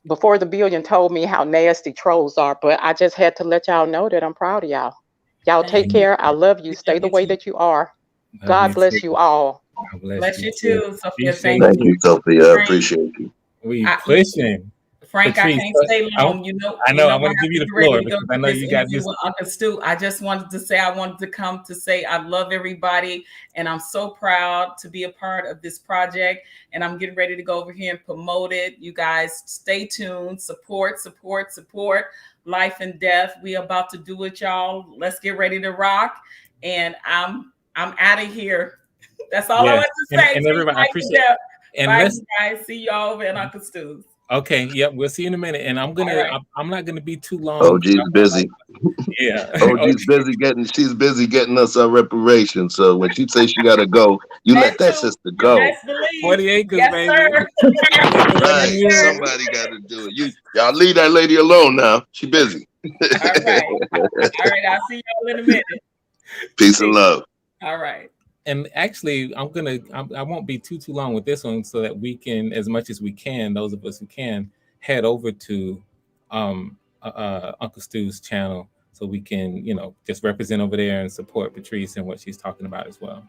before the billion told me how nasty trolls are, but I just had to let y'all know that I'm proud of y'all. Y'all Thank take And you. care. I love you. We Stay love the you way too. that you are. love you God too. bless you all. God bless Bless you you too. too, Sophia. Appreciate Thank Thank you, you, you. Sophia. I Frank. appreciate you. We I, pushing. Frank, I Patrice, can't stay long. I You know. know, I'm I going to have give you to the get ready floor to go because I to know this you got interview this. with Uncle Stu. I just wanted to say I wanted to come to say I love everybody, and I'm so proud to be a part of this project. And I'm getting ready to go over here and promote it. You guys, stay tuned. Support, support, support. Life and death. We about to do it, y'all. Let's get ready to rock. And I'm out of here. That's all I Yes. want to say. And Peace, everybody, I life, and appreciate death. And Bye, let's, you guys. See y'all over at Uncle Stu's. okay. Yep. We'll see you in a minute. And All right. I'm not going to be too long. OG's busy. Yeah. OG's busy getting. She's busy getting us our reparations. So when she says she gotta go, you That let that too. sister You go. best believe. 40 acres, Yes, baby. sir. Right. Yes, sir. Somebody got to do it. Y'all leave that lady alone now. She busy. All right. All right. I'll see y'all in a minute. Peace and love. All right. And actually, I won't be too long with this one so that we can, as much as we can, those of us who can, head over to Uncle Stu's channel so we can, just represent over there and support Patrice and what she's talking about as well.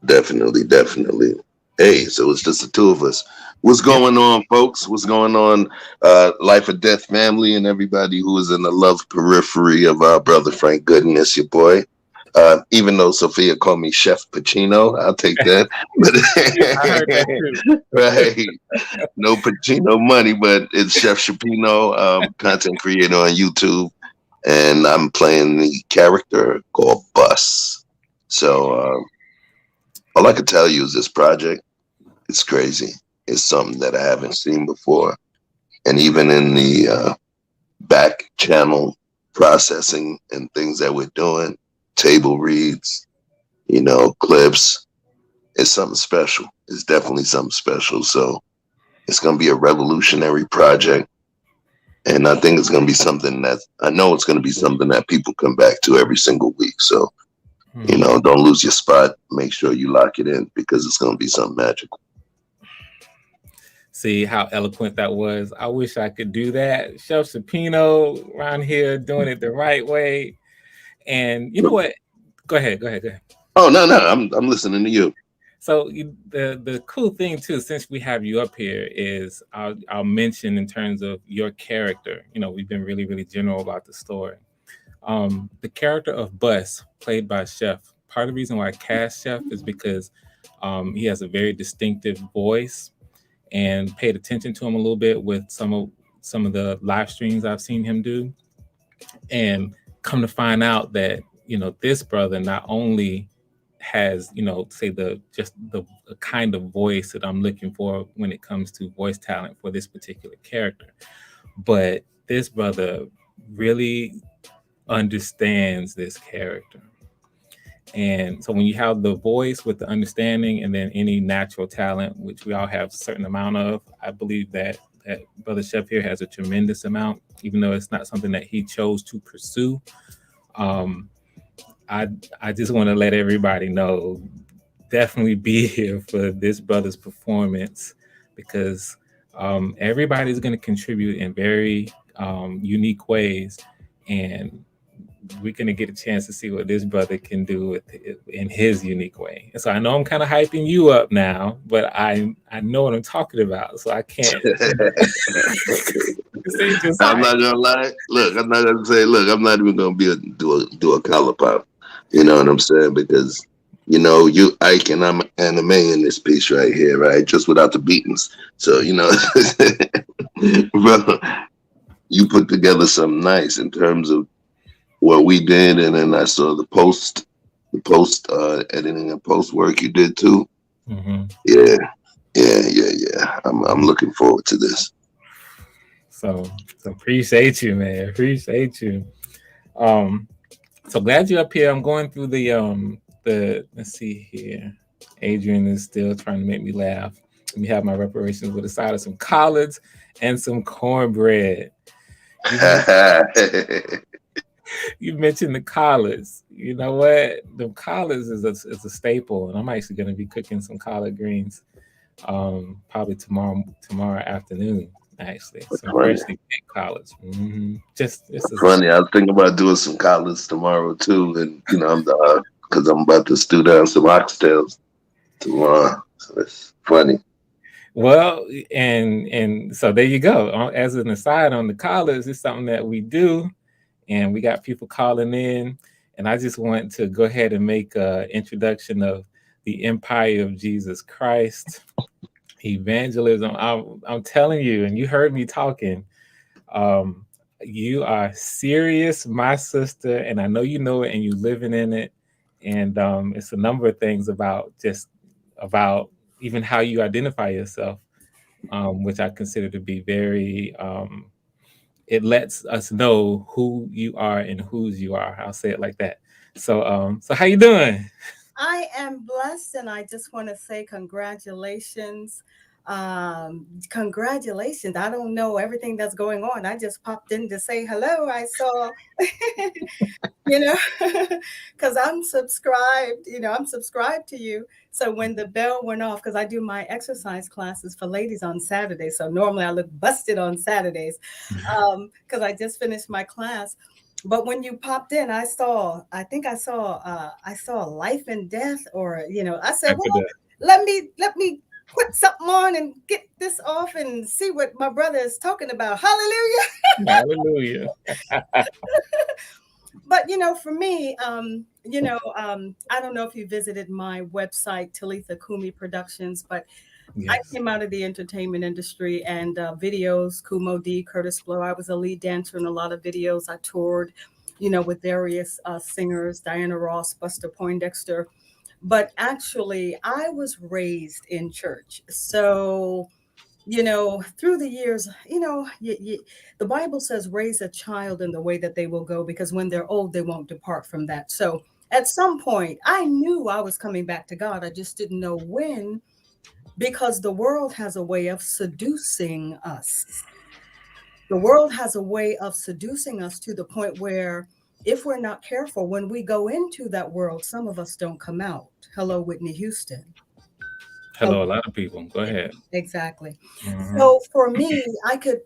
Definitely, definitely. Hey, so it's just the two of us. What's Yep. going on, folks? What's going on, Life or Death family, and everybody who is in the love periphery of our brother Frank Gooden? It's your boy. Even though Sophia called me Chef Pacino, I'll take that. I heard that too. Right, no Pacino money, but it's Chef Shapino, content creator on YouTube, and I'm playing the character called Bus. So all I can tell you is this project. It's crazy. It's something that I haven't seen before. And even in the back channel processing and things that we're doing, table reads, clips, it's something special. It's definitely something special. So it's going to be a revolutionary project. And I think it's going to be something that I know it's going to be something that people come back to every single week. So, don't lose your spot. Make sure you lock it in because it's going to be something magical. See how eloquent that was. I wish I could do that. Chef Shapino around here doing it the right way. And you know what? Go ahead. Go ahead. Go ahead. Oh no, I'm listening to you. So the cool thing too, since we have you up here, is I'll mention in terms of your character. We've been really really general about the story. The character of Bus, played by Chef. Part of the reason why I cast Chef is because he has a very distinctive voice, and paid attention to him a little bit with some of the live streams I've seen him do, and come to find out that this brother not only has say the kind of voice that I'm looking for when it comes to voice talent for this particular character, but this brother really understands this character. And so when you have the voice with the understanding and then any natural talent, which we all have a certain amount of, I believe that Brother Chef here has a tremendous amount, even though it's not something that he chose to pursue. I just want to let everybody know, definitely be here for this brother's performance, because everybody's going to contribute in very unique ways, and we're going to get a chance to see what this brother can do in his unique way. And so I know I'm kind of hyping you up now, but I know what I'm talking about, so I can't. I'm not gonna lie. Look, I'm not gonna say. Look, I'm not even gonna do a collar pop. You know what I'm saying? Because you Ike and I'm anime in this piece right here, right? Just without the beatings. So brother, you put together something nice in terms of what we did, and then I saw the post editing and post work you did too. Mm-hmm. Yeah. I'm looking forward to this. So appreciate you, man. Appreciate you. So glad you're up here. I'm going through the let's see here. Adrian is still trying to make me laugh. Let me have my reparations with a side of some collards and some cornbread. You mentioned the collards. You know what? The collards is a staple, and I'm actually going to be cooking some collard greens probably tomorrow afternoon. Actually, some freshly picked collards. Mm-hmm. Just funny. I was thinking about doing some collards tomorrow too, and because I'm about to stew down some oxtails tomorrow. So it's funny. Well, and so there you go. As an aside on the collards, it's something that we do, and we got people calling in, and I just want to go ahead and make an introduction of the Empire of Jesus Christ. Evangelism. I'm telling you, and you heard me talking. You are serious, my sister, and I know you know it, and you living in it. And it's a number of things about even how you identify yourself, which I consider to be very. It lets us know who you are and whose you are. I'll say it like that. So how you doing? I am blessed, and I just want to say congratulations. Congratulations. I don't know everything that's going on. I just popped in to say hello. I saw, because I'm subscribed, I'm subscribed to you. So when the bell went off, because I do my exercise classes for ladies on Saturdays. So normally I look busted on Saturdays because I just finished my class. But when you popped in, I saw life and death, or I said, well, let me put something on and get this off and see what my brother is talking about. Hallelujah. Hallelujah. But for me, I don't know if you visited my website, Talitha Kumi Productions, but yes. I came out of the entertainment industry and videos, Kumo D, Curtis Blow. I was a lead dancer in a lot of videos. I toured, with various singers, Diana Ross, Buster Poindexter. But actually, I was raised in church. So, through the years, the Bible says, raise a child in the way that they will go, because when they're old, they won't depart from that. So at some point, I knew I was coming back to God. I just didn't know when, because the world has a way of seducing us. The world has a way of seducing us to the point where, if we're not careful, when we go into that world, some of us don't come out. Hello, Whitney Houston. Hello, a lot of people. Go ahead. Exactly. Mm-hmm. So for me, I could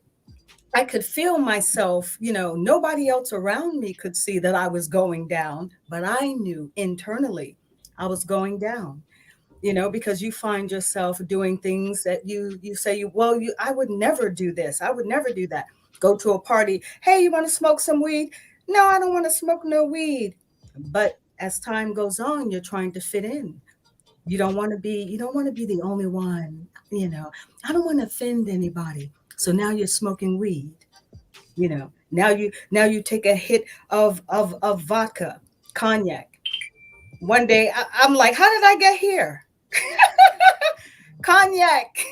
feel myself, nobody else around me could see that I was going down, but I knew internally I was going down, because you find yourself doing things that you say, I would never do this. I would never do that. Go to a party. Hey, you want to smoke some weed? No, I don't want to smoke no weed. But as time goes on, you're trying to fit in. You don't want to be the only one, I don't want to offend anybody. So now you're smoking weed. Now you take a hit of vodka, cognac. One day I'm like, how did I get here? Cognac.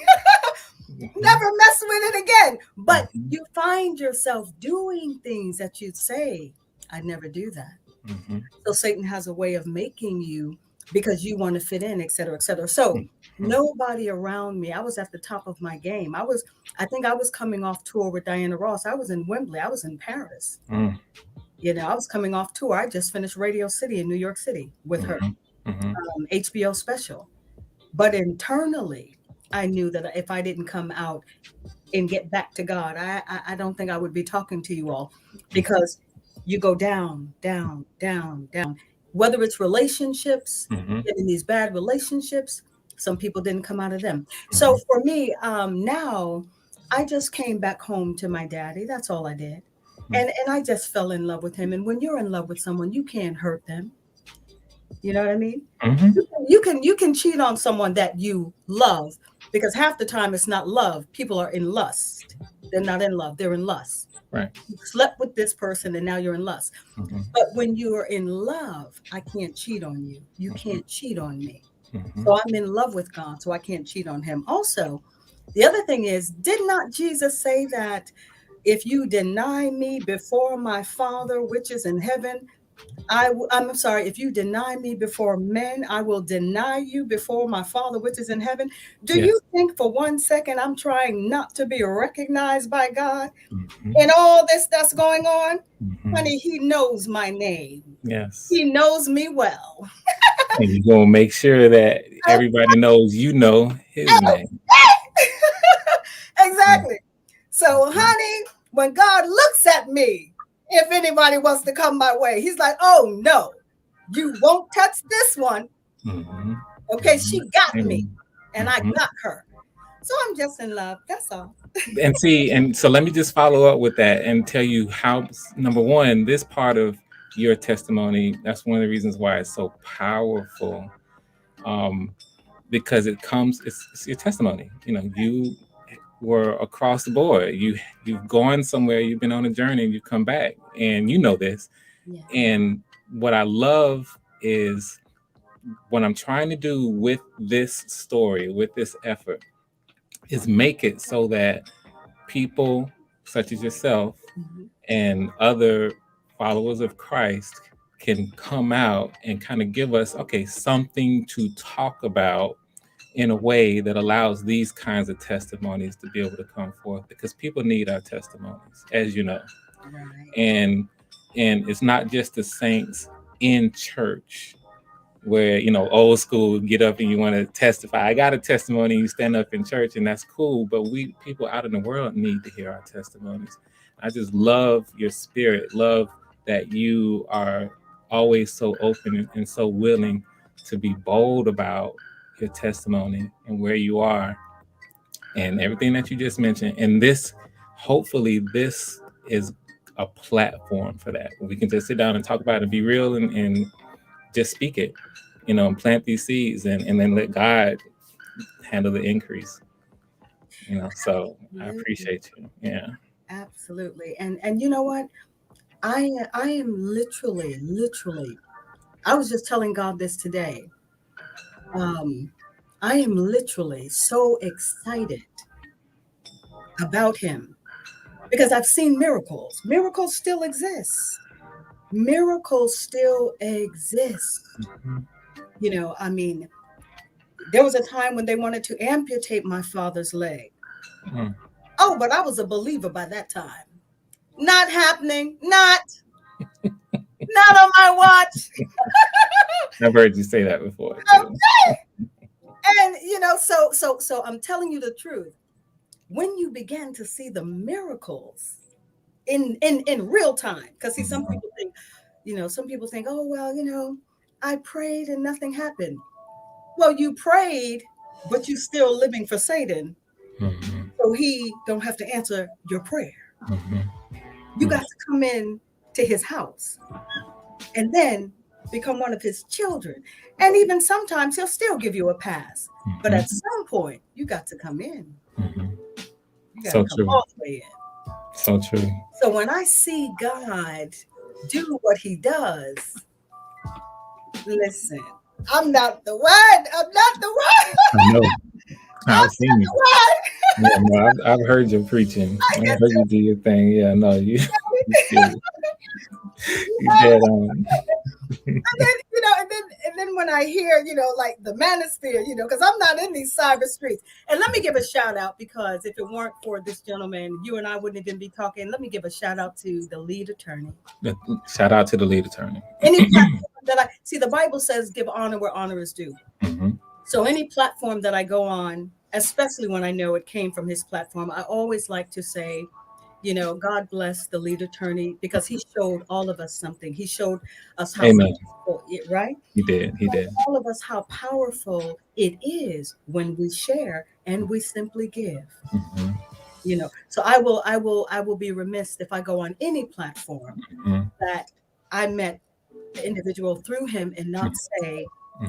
Never mess with it again. But you find yourself doing things that you'd say, I'd never do that. So Satan has a way of making you, because you want to fit in, et cetera, et cetera. So nobody around me, I was at the top of my game. I think I was coming off tour with Diana Ross. I was in Wembley. I was in Paris. I was coming off tour. I just finished Radio City in New York City with her HBO special. But internally, I knew that if I didn't come out and get back to God, I don't think I would be talking to you all, because you go down, down, down, down. Whether it's relationships, in these bad relationships, some people didn't come out of them. So for me, now I just came back home to my daddy. That's all I did. And I just fell in love with him. And when you're in love with someone, you can't hurt them. You know what I mean? You can cheat on someone that you love, because half the time it's not love. People are in lust. They're not in love. They're in lust. Right. You slept with this person and now you're in lust. But when you're in love, I can't cheat on you. You can't cheat on me. So I'm in love with God, so I can't cheat on him. Also, the other thing is, did not Jesus say that if you deny me before my Father, which is in heaven, I'm sorry, if you deny me before men, I will deny you before my Father, which is in heaven. Do you think for 1 second I'm trying not to be recognized by God in all this that's going on? Honey, he knows my name. Yes. He knows me well. And you're going to make sure that everybody knows you know his name. Exactly. So, honey, when God looks at me, if anybody wants to come my way, he's like, oh, no, you won't touch this one. Okay, she got me, and I got her. So I'm just in love. That's all. And so let me just follow up with that and tell you how, number one, this part of your testimony, that's one of the reasons why it's so powerful, because it's your testimony. You were across the board. You've gone somewhere, you've been on a journey, and you come back, and you know this. Yeah. And what I love is what I'm trying to do with this story, with this effort, is make it so that people such as yourself and other followers of Christ can come out and kind of give us, something to talk about in a way that allows these kinds of testimonies to be able to come forth, because people need our testimonies, as you know. Right. And it's not just the saints in church where, old school, get up and you want to testify. I got a testimony, you stand up in church, and that's cool. But people out in the world need to hear our testimonies. I just love your spirit, love that you are always so open and so willing to be bold about your testimony and where you are and everything that you just mentioned. And hopefully this is a platform for that. We can just sit down and talk about it and be real and just speak it, and plant these seeds and then let God handle the increase. So I appreciate you. Yeah. Absolutely. And you know what? I am literally, I was just telling God this today. I am literally so excited about him because I've seen miracles. Miracles still exist. Miracles still exist. There was a time when they wanted to amputate my father's leg. Oh, but I was a believer by that time. Not happening. Not on my watch. I've heard you say that before. Okay. And so I'm telling you the truth. When you begin to see the miracles in real time, because see, some people think, oh well, I prayed and nothing happened. Well, you prayed, but you're still living for Satan. So he don't have to answer your prayer. You got to come in to his house. And then become one of his children. And even sometimes he'll still give you a pass. But at some point, you got to come in. Mhm. You got So to come true. all the way in. So true. So when I see God do what he does, listen, I'm not the one. I'm not the one. I know. I've seen you. One. Yeah, no, I've heard your preaching. I've get heard you do your thing. Yeah, no, you dead on. And then, and then when I hear, like the manosphere, because I'm not in these cyber streets. And let me give a shout out, because if it weren't for this gentleman, you and I wouldn't even be talking. Let me give a shout out to the lead attorney. Shout out to the lead attorney. Any platform that I see, the Bible says, give honor where honor is due. Mhm. So any platform that I go on, especially when I know it came from his platform, I always like to say, God bless the lead attorney, because he showed all of us something. He showed us how Amen. powerful right? He did. He did. All of us how powerful it is when we share and we simply give. Mhm. So I will be remiss if I go on any platform Mhm. that I met the individual through him and not say,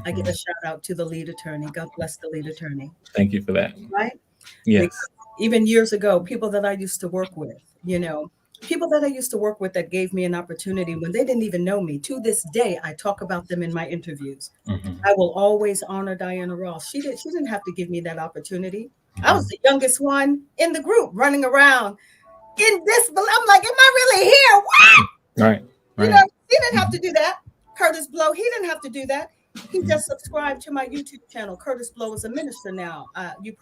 I give a shout out to the lead attorney. God bless the lead attorney. Thank you for that. Right? Yes. Because even years ago, people that I used to work with, people that I used to work with that gave me an opportunity when they didn't even know me. To this day, I talk about them in my interviews. Mhm. I will always honor Diana Ross. She didn't have to give me that opportunity. I was the youngest one in the group running around in this. I'm like, am I really here? What? Right. He didn't have to do that. Curtis Blow, he didn't have to do that. He just subscribed to my YouTube channel. Curtis Blow is a minister now. You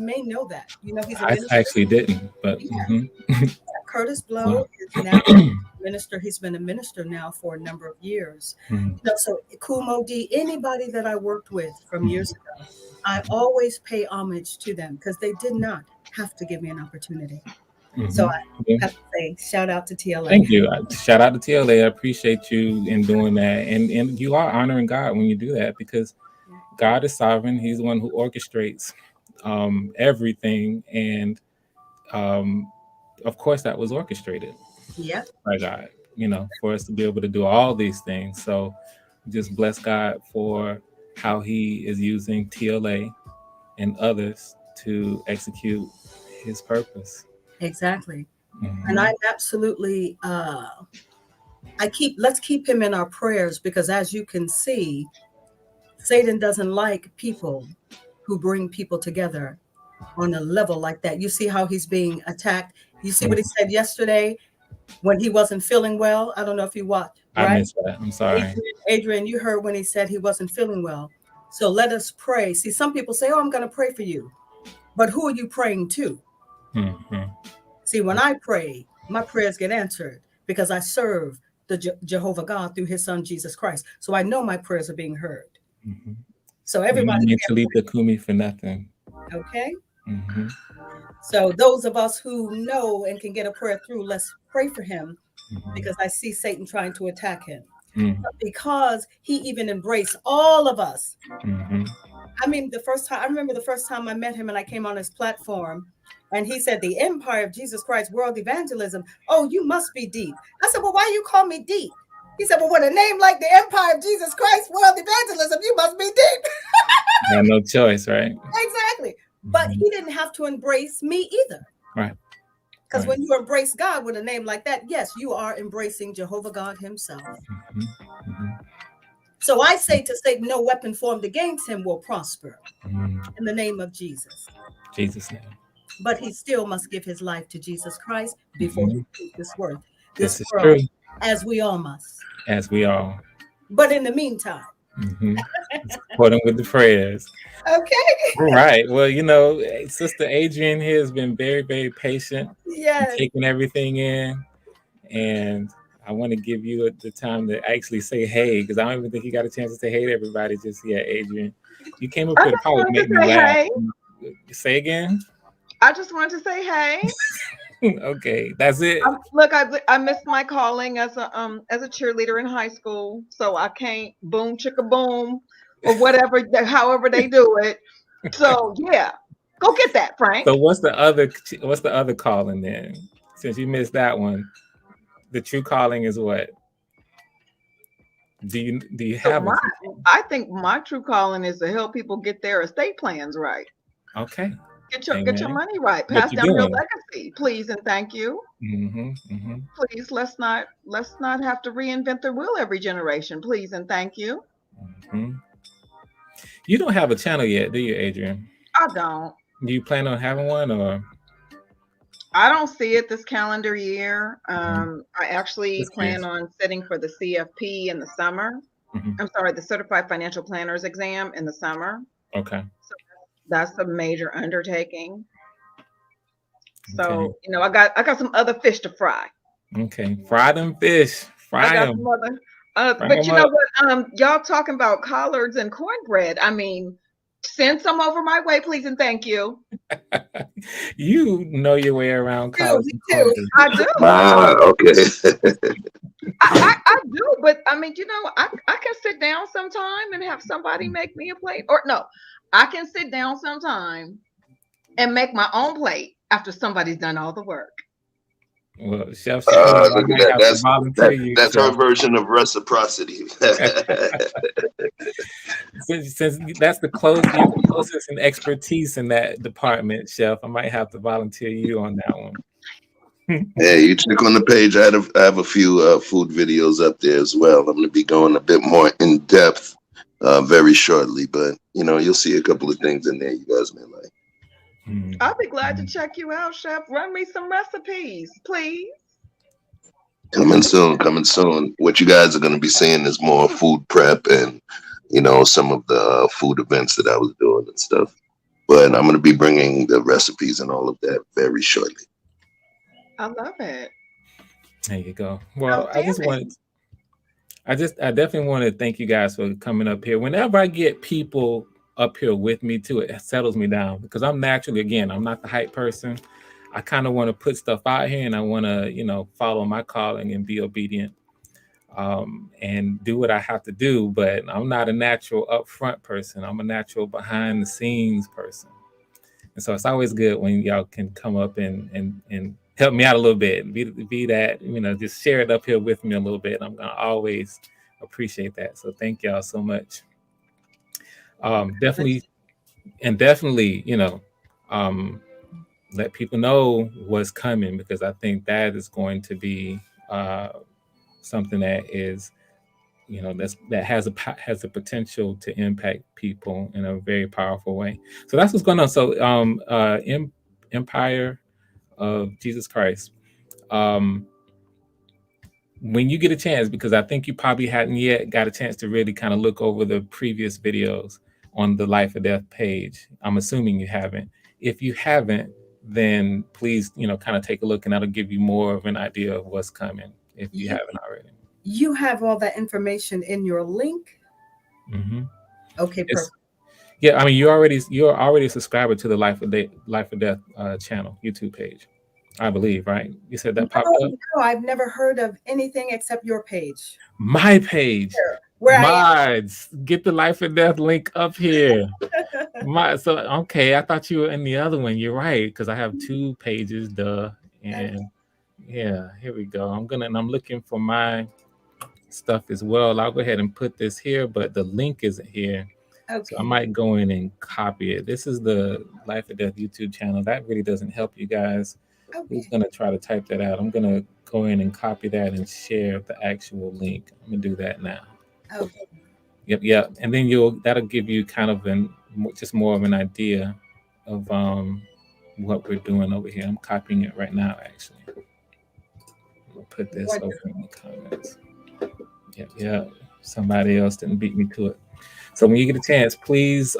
may know that. He's a minister. I actually didn't, but Curtis Blow is now a minister. He's been a minister now for a number of years. So Kumo D, anybody that I worked with from years ago, I always pay homage to them because they did not have to give me an opportunity. So I have to say, shout out to TLA. Thank you. Shout out to TLA. I appreciate you in doing that. And you are honoring God when you do that, because God is sovereign. He's the one who orchestrates everything. And of course, that was orchestrated by God, for us to be able to do all these things. So just bless God for how he is using TLA and others to execute his purpose. Exactly. And I absolutely let's keep him in our prayers, because as you can see, Satan doesn't like people who bring people together on a level like that. You see how he's being attacked. You see what he said yesterday when he wasn't feeling well. I don't know if you watched. Right? I missed that. I'm sorry. Adrian, you heard when he said he wasn't feeling well. So let us pray. See, some people say, oh, I'm going to pray for you. But who are you praying to? See, when I pray, my prayers get answered because I serve the Jehovah God through his son, Jesus Christ. So I know my prayers are being heard. So everybody can't Talitha Kumi for nothing. Okay. So those of us who know and can get a prayer through, let's pray for him, because I see Satan trying to attack him. Because he even embraced all of us. I mean, I remember the first time I met him and I came on his platform, and he said, the Empire of Jesus Christ World Evangelism. Oh, you must be deep. I said, well, why you call me deep? He said, well, with a name like the Empire of Jesus Christ World Evangelism, you must be deep. I had no choice, right? Exactly. But he didn't have to embrace me either. Right. Because when you embrace God with a name like that, yes, you are embracing Jehovah God himself. So I say to Satan, no weapon formed against him will prosper in the name of Jesus. Jesus' name. But he still must give his life to Jesus Christ before he takes this world. This is true. As we all must. As we all. But in the meantime. Support him with the prayers. Okay. Right. Well, Sister Adrian here has been very, very patient. Yes. Taking everything in. And I want to give you the time to actually say hey, because I don't even think you got a chance to say hey to everybody just yet, Adrian. You came up with a power to make me laugh. Hey. Say again? I just wanted to say hey. Okay, that's it. Look, I missed my calling as a cheerleader in high school, so I can't boom chicka boom or whatever, however they do it. So yeah, go get that, Frank. So what's the other calling then? Since you missed that one, the true calling is what? Do you So have it? I think my true calling is to help people get their estate plans right. Okay. Get your Amen. money right. What Pass you down your doing? legacy, please and thank you. Please, let's not have to reinvent the wheel every generation. Please and thank you. You don't have a channel yet, do you, Adrian? I don't. Do you plan on having one, or? I don't see it this calendar year. I actually Just plan curious. on sitting for the CFP in the summer. I'm sorry, the Certified Financial Planners exam in the summer. Okay. So that's a major undertaking. So, Okay. you know, I got some other fish to fry. Okay. Fry them fish. I Fry got them. some other, but you know what? Y'all talking about collards and cornbread. I mean, send some over my way, please and thank you. You know your way around college. I do. Okay. I do, but I mean, you know, I can sit down sometime and have somebody make me a plate. Or no, I can sit down sometime and make my own plate after somebody's done all the work. Well, Chef, Look at that. That's her version of reciprocity. Since that's the closest and expertise in that department, Chef, I might have to volunteer you on that one. Yeah, you check on the page. I have a few food videos up there as well. I'm going to be going a bit more in depth very shortly, but you know, you'll see a couple of things in there you guys may like. I'll be glad to check you out, Chef. Run me some recipes, please. Coming soon. What you guys are going to be seeing is more food prep and, you know, some of the food events that I was doing and stuff. But I'm going to be bringing the recipes and all of that very shortly. I love it. There you go. Well, I definitely want to thank you guys for coming up here. Whenever I get people up here with me too, it settles me down, because I'm naturally, again, I'm not the hype person. I kind of want to put stuff out here, and I want to, you know, follow my calling and be obedient and do what I have to do. But I'm not a natural upfront person. I'm a natural behind the scenes person. And so it's always good when y'all can come up and help me out a little bit, be that, you know, just share it up here with me a little bit. I'm going to always appreciate that. So thank y'all so much. Definitely, you know, let people know what's coming, because I think that is going to be something that is, you know, that has the potential to impact people in a very powerful way. So that's what's going on. So Empire of Jesus Christ. When you get a chance, because I think you probably hadn't yet got a chance to really kind of look over the previous videos on the Life or Death page. I'm assuming you haven't. If you haven't, then please, you know, kind of take a look, and that'll give you more of an idea of what's coming if you haven't already. You have all that information in your link. Okay, perfect. Yeah, I mean, you're already a subscriber to the Life or Death channel YouTube page, I believe, right? You said that popped up. No, I've never heard of anything except your page. My page. Get the Life or Death link up here. Okay, I thought you were in the other one. You're right, because I have two pages, and yeah, here we go. I'm looking for my stuff as well. I'll go ahead and put this here, but the link isn't here. Okay. So I might go in and copy it. This is the Life or Death YouTube channel. That really doesn't help you guys. Okay. Who's gonna try to type that out? I'm gonna go in and copy that and share the actual link. I'm gonna do that now. Okay. Yep. And then that'll give you kind of just more of an idea of what we're doing over here. I'm copying it right now, actually. We'll put this over in the comments. Yep. Somebody else didn't beat me to it. So when you get a chance, please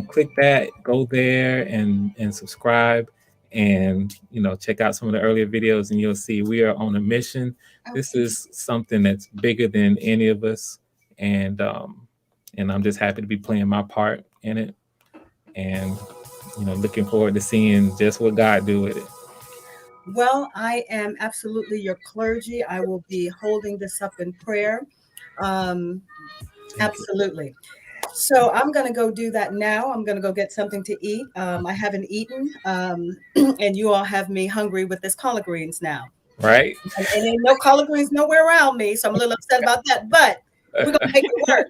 click that, go there and subscribe, and, you know, check out some of the earlier videos, and you'll see we are on a mission. Okay. This is something that's bigger than any of us. And I'm just happy to be playing my part in it, and, you know, looking forward to seeing just what God do with it. Well, I am absolutely your clergy. I will be holding this up in prayer. Absolutely. So I'm going to go do that now. I'm going to go get something to eat. I haven't eaten, and you all have me hungry with this collard greens now. Right. And ain't no collard greens nowhere around me, so I'm a little upset about that. But We're gonna make it work.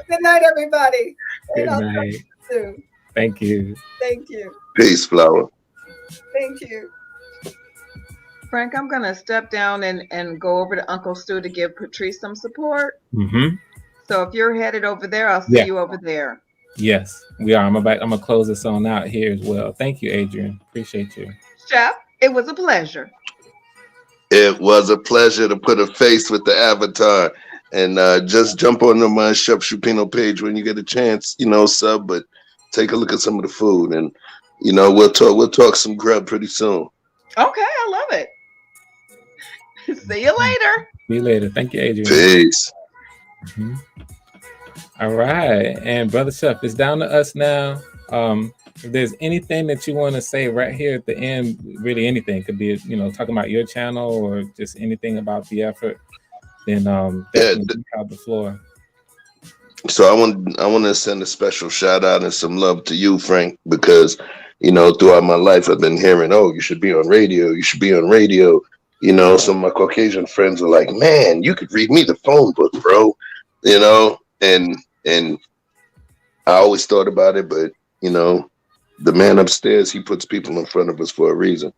Good night, everybody. Good And I'll talk to night. you soon. Thank you. Thank you. Peace, Flower. Thank you. Frank, I'm gonna step down and go over to Uncle Stu to give Patrice some support. Mm-hmm. So if you're headed over there, I'll see Yeah. you over there. Yes, we are. I'm gonna close this on out here as well. Thank you, Adrian. Appreciate you. Chef, it was a pleasure. It was a pleasure to put a face with the avatar. And just jump on my Chef Chupino page when you get a chance, sub, but take a look at some of the food. And, we'll talk some grub pretty soon. Okay, I love it. See you later. See you later. Thank you, Adrian. Peace. Mhm. All right, and Brother Chef, it's down to us now. If there's anything that you want to say right here at the end, really anything, could be talking about your channel or just anything about the effort, then definitely you have the floor. So I want to send a special shout out and some love to you, Frank, because throughout my life I've been hearing, oh, you should be on radio, you should be on radio. Some of my Caucasian friends are like, man, you could read me the phone book, bro. And I always thought about it, but the man upstairs, he puts people in front of us for a reason.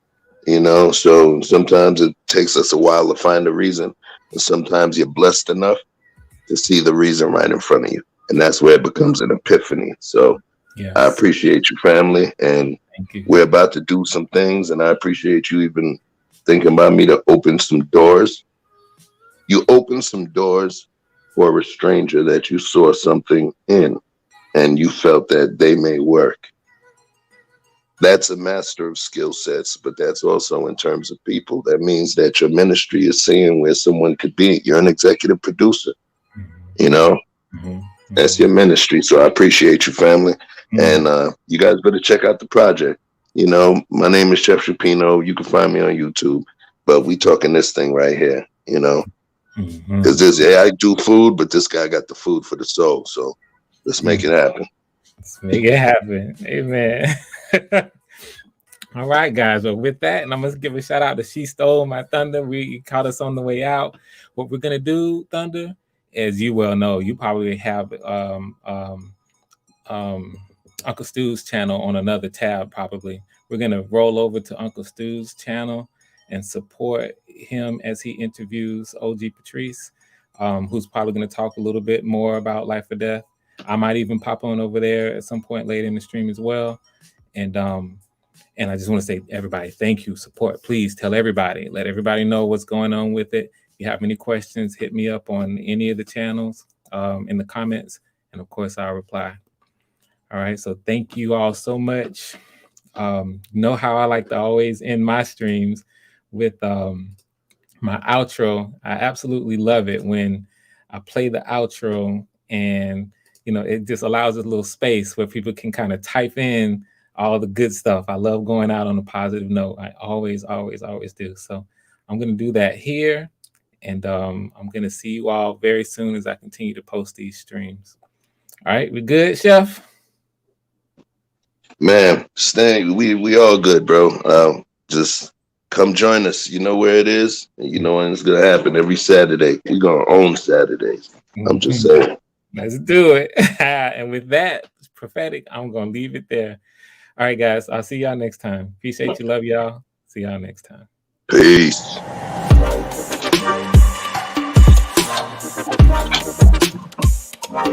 So sometimes it takes us a while to find a reason, and sometimes you're blessed enough to see the reason right in front of you, and that's where it becomes an epiphany. So Yes. I appreciate you, family, and Thank you. we're about to do some things, and I appreciate you even thinking about me to open some doors. You opened some doors for a stranger that you saw something in, and you felt that they may work. That's a master of skill sets, but that's also in terms of people. That means that your ministry is seeing where someone could be. You're an executive producer, Mhm. That's your ministry. So I appreciate you, family. Mhm. And you guys better check out the project. My name is Chef Chupino. You can find me on YouTube, but we talking this thing right here, Mhm. because I do food, but this guy got the food for the soul. So let's make it happen. Let's make it happen. Amen. All right, guys. Well, with that, and I'm gonna give a shout out to She Stole My Thunder. We caught us on the way out. What we're gonna do, Thunder, as you well know, you probably have Uncle Stu's channel on another tab. Probably we're gonna roll over to Uncle Stu's channel and support him as he interviews OG Patrice, who's probably gonna talk a little bit more about life or death. I might even pop on over there at some point later in the stream as well. And I just want to say, everybody, thank you, support. Please tell everybody, let everybody know what's going on with it. If you have any questions, hit me up on any of the channels in the comments, and of course, I'll reply. All right, so thank you all so much. You know how I like to always end my streams with my outro. I absolutely love it when I play the outro, and it just allows a little space where people can kind of type in all the good stuff. I love going out on a positive note. I always do. So I'm going to do that here. And I'm going to see you all very soon as I continue to post these streams. All right. We good, Chef? Man, Stan, we all good, bro. Just come join us. You know where it is. And you know when it's going to happen every Saturday. We're going to own Saturdays. I'm just saying. Let's do it. And with that, it's prophetic. I'm going to leave it there. All right, guys. I'll see y'all next time. Appreciate you. Love y'all. See y'all next time. Peace. Wow.